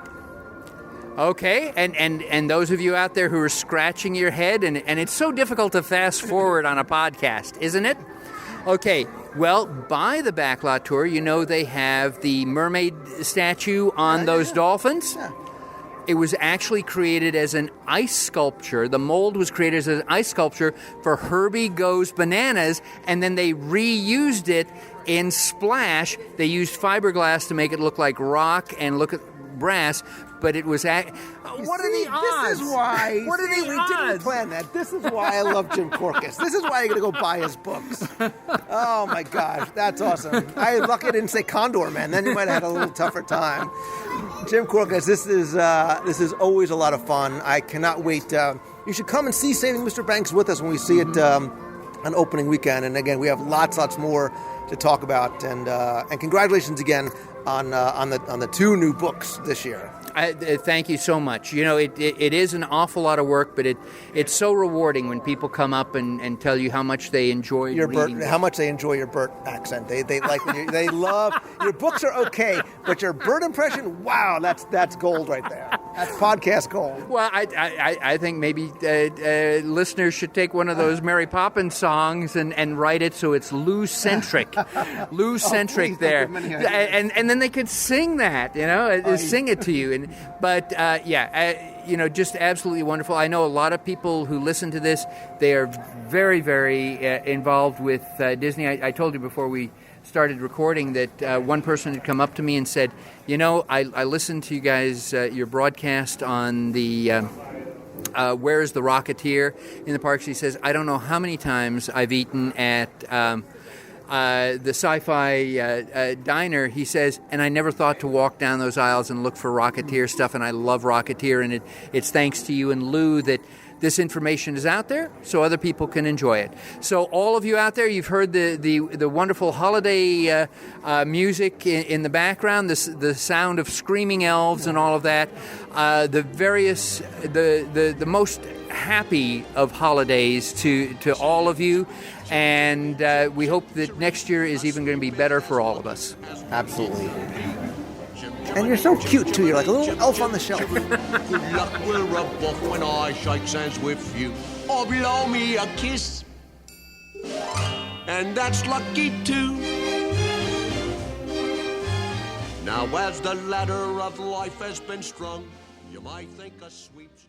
Okay, and those of you out there who are scratching your head, and it's so difficult to fast forward on a podcast, isn't it? Okay, well, by the Backlot Tour, they have the mermaid statue on those dolphins. Yeah. It was actually created as an ice sculpture. The mold was created as an ice sculpture for Herbie Goes Bananas, and then they reused it in Splash. They used fiberglass to make it look like rock and look at brass, but it was... What are the odds? This is why... What are the odds? We didn't plan that. This is why I love Jim Korkis. This is why you're going to go buy his books. Oh, my gosh. That's awesome. I'm lucky I didn't say Condor Man. Then you might have had a little tougher time. Jim Korkis, this is always a lot of fun. I cannot wait. You should come and see Saving Mr. Banks with us when we see it on opening weekend. And again, we have lots more to talk about. And congratulations again on the two new books this year. Thank you so much. It is an awful lot of work, but it's so rewarding when people come up and tell you how much they enjoy your reading. How much they enjoy your Bert accent. They like when they love your books are okay, but your Bert impression, wow, that's gold right there. That's podcast gold. Well, I think maybe listeners should take one of those Mary Poppins songs and write it so it's Lou-centric. Lou-centric there. And then they could sing that, sing it to you. But just absolutely wonderful. I know a lot of people who listen to this, they are very, very involved with Disney. I told you before we started recording that one person had come up to me and said, I listened to you guys, your broadcast on the Where's the Rocketeer in the parks. He says, I don't know how many times I've eaten at the Sci-Fi Diner, he says, and I never thought to walk down those aisles and look for Rocketeer stuff, and I love Rocketeer, and it's thanks to you and Lou that this information is out there so other people can enjoy it. So all of you out there, you've heard the wonderful holiday music in the background, the sound of screaming elves and all of that, the most happy of holidays to all of you, and we hope that next year is even going to be better for all of us. Absolutely. And you're so cute too. You're like a little elf on the shelf. Good luck, we'll rub off when I shake hands with you. Or blow me a kiss. And that's lucky too. Now as the ladder of life has been strung, You might think a sweep's...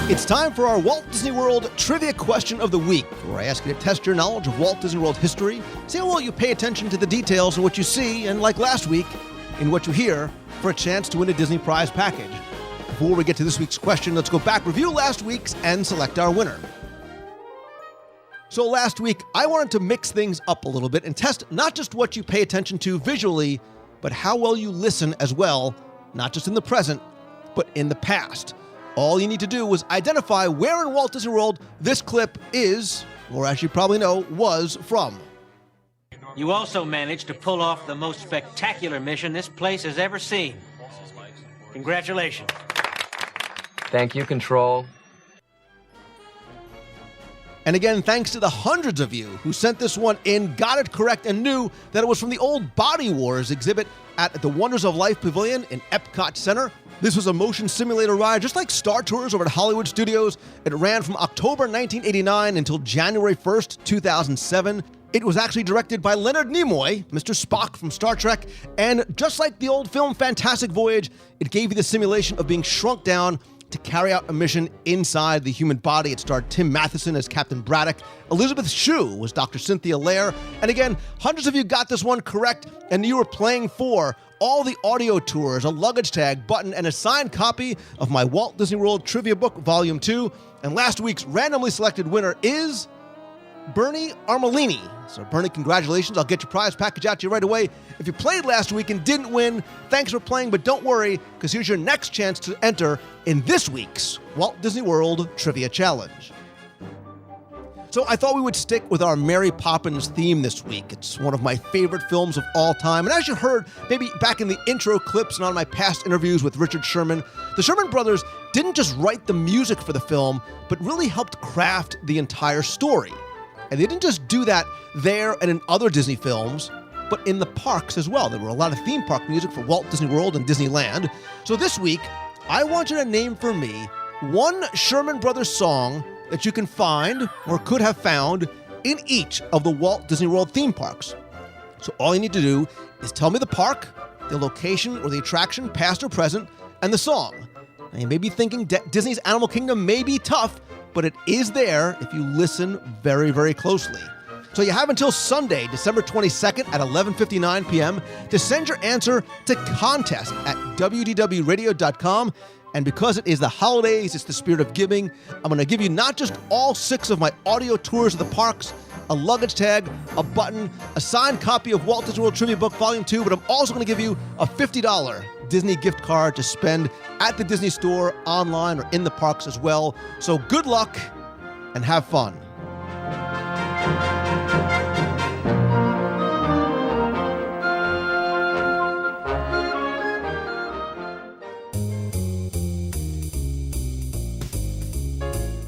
It's time for our Walt Disney World Trivia Question of the Week, where I ask you to test your knowledge of Walt Disney World history, see how well you pay attention to the details in what you see, and like last week, in what you hear, for a chance to win a Disney prize package. Before we get to this week's question, let's go back, review last week's, and select our winner. So last week, I wanted to mix things up a little bit and test not just what you pay attention to visually, but how well you listen as well, not just in the present, but in the past. All you need to do was identify where in Walt Disney World this clip is, or as you probably know, was from. You also managed to pull off the most spectacular mission this place has ever seen. Congratulations. Thank you, Control. And again, thanks to the hundreds of you who sent this one in, got it correct, and knew that it was from the old Body Wars exhibit at the Wonders of Life Pavilion in Epcot Center. This was a motion simulator ride, just like Star Tours over at Hollywood Studios. It ran from October 1989 until January 1st, 2007. It was actually directed by Leonard Nimoy, Mr. Spock from Star Trek, and just like the old film Fantastic Voyage, it gave you the simulation of being shrunk down to carry out a mission inside the human body. It starred Tim Matheson as Captain Braddock. Elizabeth Shue was Dr. Cynthia Lair. And again, hundreds of you got this one correct, and you were playing for all the audio tours, a luggage tag, button, and a signed copy of my Walt Disney World Trivia Book, Volume 2. And last week's randomly selected winner is Bernie Armelini. So Bernie, congratulations. I'll get your prize package out to you right away. If you played last week and didn't win, thanks for playing, but don't worry, because here's your next chance to enter in this week's Walt Disney World Trivia Challenge. So I thought we would stick with our Mary Poppins theme this week. It's one of my favorite films of all time. And as you heard, maybe back in the intro clips and on my past interviews with Richard Sherman, the Sherman brothers didn't just write the music for the film, but really helped craft the entire story. And they didn't just do that there and in other Disney films, but in the parks as well. There were a lot of theme park music for Walt Disney World and Disneyland. So this week, I want you to name for me one Sherman Brothers song that you can find or could have found in each of the Walt Disney World theme parks. So all you need to do is tell me the park, the location or the attraction, past or present, and the song. Now you may be thinking Disney's Animal Kingdom may be tough, but it is there if you listen very, very closely. So you have until Sunday, December 22nd at 11:59 p.m. to send your answer to contest at WDWradio.com. And because it is the holidays, it's the spirit of giving, I'm going to give you not just all 6 of my audio tours of the parks, a luggage tag, a button, a signed copy of Walt Disney World Trivia Book Volume 2, but I'm also going to give you a $50 Disney gift card to spend at the Disney Store, online, or in the parks as well. So good luck and have fun.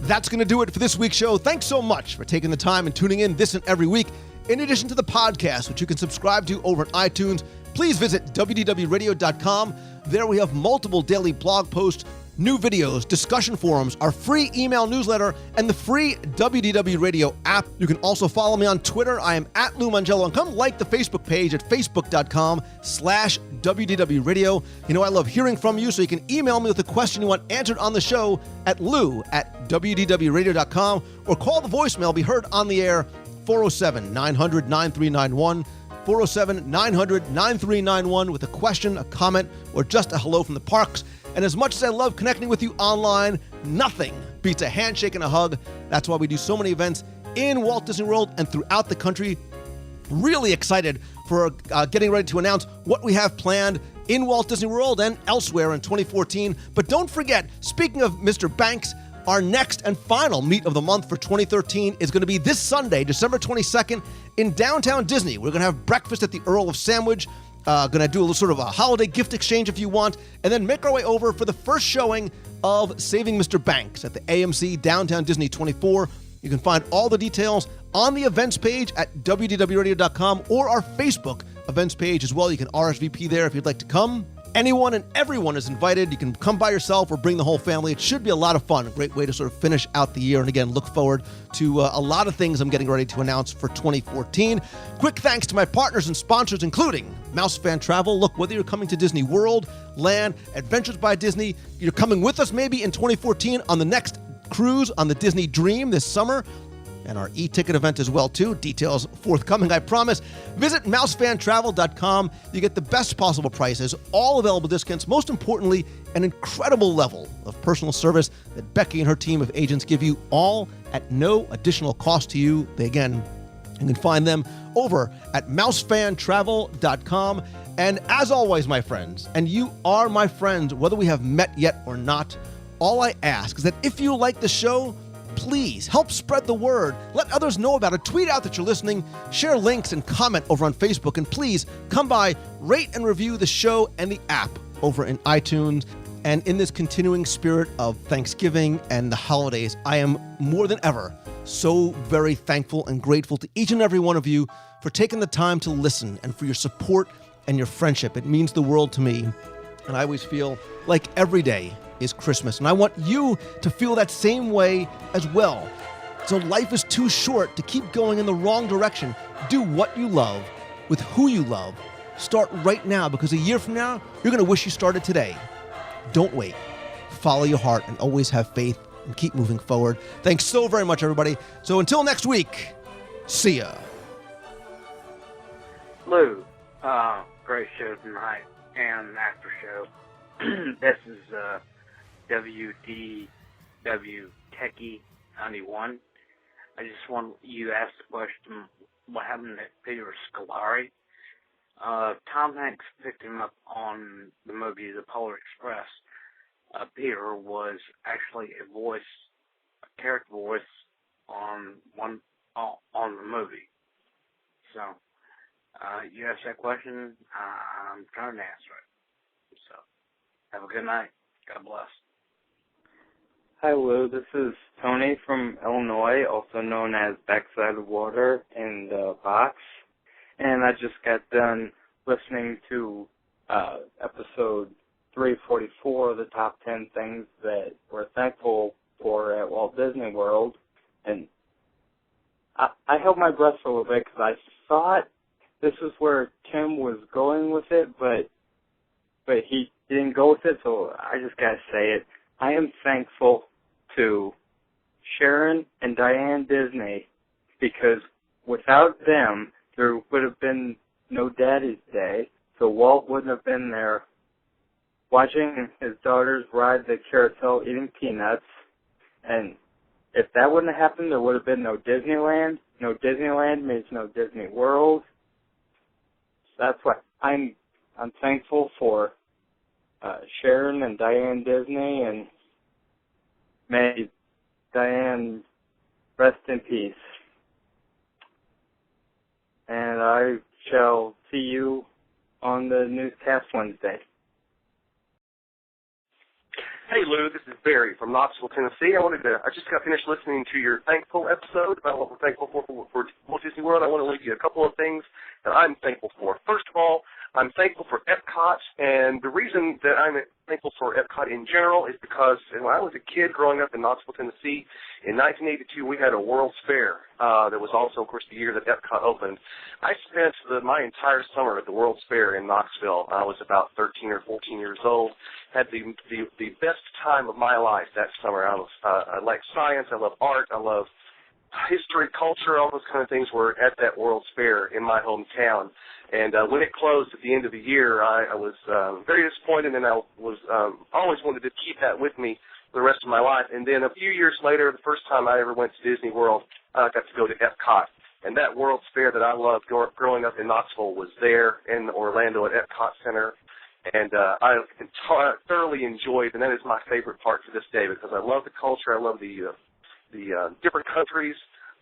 That's going to do it for this week's show. Thanks so much for taking the time and tuning in this and every week. In addition to the podcast, which you can subscribe to over at iTunes, please visit WDWradio.com. There we have multiple daily blog posts, new videos, discussion forums, our free email newsletter, and the free WDW Radio app. You can also follow me on Twitter. I am at Lou Mangello, and come like the Facebook page at facebook.com/WDW Radio. You know, I love hearing from you, so you can email me with a question you want answered on the show at lou@WDWradio.com, or call the voicemail, be heard on the air, 407-900-9391, 407-900-9391 with a question, a comment, or just a hello from the parks. And as much as I love connecting with you online, nothing beats a handshake and a hug. That's why we do so many events in Walt Disney World and throughout the country. Really excited for getting ready to announce what we have planned in Walt Disney World and elsewhere in 2014. But don't forget, speaking of Mr. Banks, our next and final meet of the month for 2013 is going to be this Sunday, December 22nd, in downtown Disney. We're going to have breakfast at the Earl of Sandwich, going to do a little sort of a holiday gift exchange if you want, and then make our way over for the first showing of Saving Mr. Banks at the AMC Downtown Disney 24. You can find all the details on the events page at WDWradio.com or our Facebook events page as well. You can RSVP there if you'd like to come. Anyone and everyone is invited. You can come by yourself or bring the whole family. It should be a lot of fun. A great way to sort of finish out the year. And again, look forward to a lot of things I'm getting ready to announce for 2014. Quick thanks to my partners and sponsors, including Mouse Fan Travel. Look, whether you're coming to Disney World, Land, Adventures by Disney, you're coming with us maybe in 2014 on the next cruise on the Disney Dream this summer, and our e-ticket event as well, too. Details forthcoming, I promise. Visit mousefantravel.com. You get the best possible prices, all available discounts, most importantly, an incredible level of personal service that Becky and her team of agents give you, all at no additional cost to you. You can find them over at mousefantravel.com. And as always, my friends, and you are my friends, whether we have met yet or not, all I ask is that if you like the show, please help spread the word. Let others know about it. Tweet out that you're listening. Share links and comment over on Facebook. And please come by, rate and review the show and the app over in iTunes. And in this continuing spirit of Thanksgiving and the holidays, I am more than ever so very thankful and grateful to each and every one of you for taking the time to listen and for your support and your friendship. It means the world to me. And I always feel like every day is Christmas. And I want you to feel that same way as well. So life is too short to keep going in the wrong direction. Do what you love with who you love. Start right now, because a year from now, you're going to wish you started today. Don't wait. Follow your heart and always have faith and keep moving forward. Thanks so very much, everybody. So until next week, see ya. Lou, great show tonight and after show. This is WDW Techie 91. I just want you to ask the question, what happened to Peter Scolari? Tom Hanks picked him up on the movie The Polar Express. Peter was actually a character voice on the movie. So, you asked that question, I'm trying to answer it. So, have a good night. God bless. Hi, Lou. This is Tony from Illinois, also known as Backside of Water in the Box. And I just got done listening to episode 344, the top 10 things that we're thankful for at Walt Disney World. And I held my breath for a little bit because I thought this is where Tim was going with it, but he didn't go with it, so I just got to say it. I am thankful to Sharon and Diane Disney, because without them, there would have been no Daddy's Day, so Walt wouldn't have been there watching his daughters ride the carousel eating peanuts, and if that wouldn't have happened, there would have been no Disneyland. No Disneyland means no Disney World. So that's why I'm thankful for Sharon and Diane Disney, and may Diane rest in peace. And I shall see you on the newscast Wednesday. Hey Lou, this is Barry from Knoxville, Tennessee. I just got finished listening to your thankful episode about what we're thankful for Walt Disney World. I want to leave you a couple of things that I'm thankful for. First of all, I'm thankful for Epcot, and the reason that I'm thankful for Epcot in general is because when I was a kid growing up in Knoxville, Tennessee, in 1982 we had a World's Fair. That was also, of course, the year that Epcot opened. I spent my entire summer at the World's Fair in Knoxville. I was about 13 or 14 years old. Had the best time of my life that summer. I like science. I love art. I love history, culture, all those kind of things were at that World's Fair in my hometown. And when it closed at the end of the year, I was very disappointed, and I was always wanted to keep that with me for the rest of my life. And then a few years later, the first time I ever went to Disney World, I got to go to Epcot. And that World's Fair that I loved growing up in Knoxville was there in Orlando at Epcot Center. And I thoroughly enjoyed, and that is my favorite part to this day, because I love the culture, I love the different countries,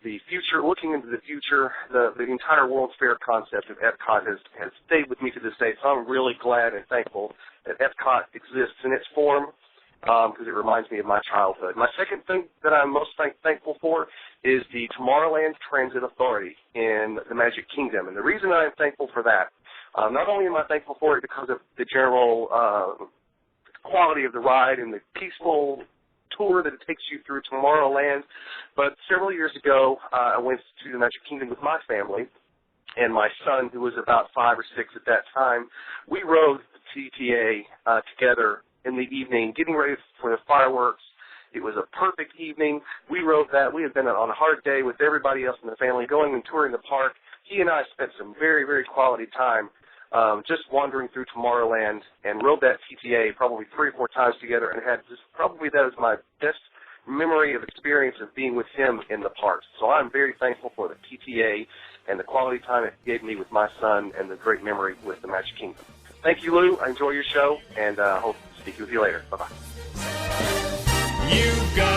the future, looking into the future. The entire World's Fair concept of Epcot has stayed with me to this day, so I'm really glad and thankful that Epcot exists in its form, because it reminds me of my childhood. My second thing that I'm most thankful for is the Tomorrowland Transit Authority in the Magic Kingdom, and the reason I'm thankful for that, Not only am I thankful for it because of the general quality of the ride and the peaceful tour that it takes you through Tomorrowland, but several years ago, I went to the Magic Kingdom with my family, and my son, who was about 5 or 6 at that time. We rode the TTA together in the evening, getting ready for the fireworks. It was a perfect evening. We rode that. We had been on a hard day with everybody else in the family, going and touring the park. He and I spent some very, very quality time just wandering through Tomorrowland, and rode that TTA probably 3 or 4 times together, and had just probably that is my best memory of experience of being with him in the parks. So I'm very thankful for the TTA and the quality time it gave me with my son and the great memory with the Magic Kingdom. Thank you, Lou. I enjoy your show, and hope to speak with you later. Bye-bye. You've got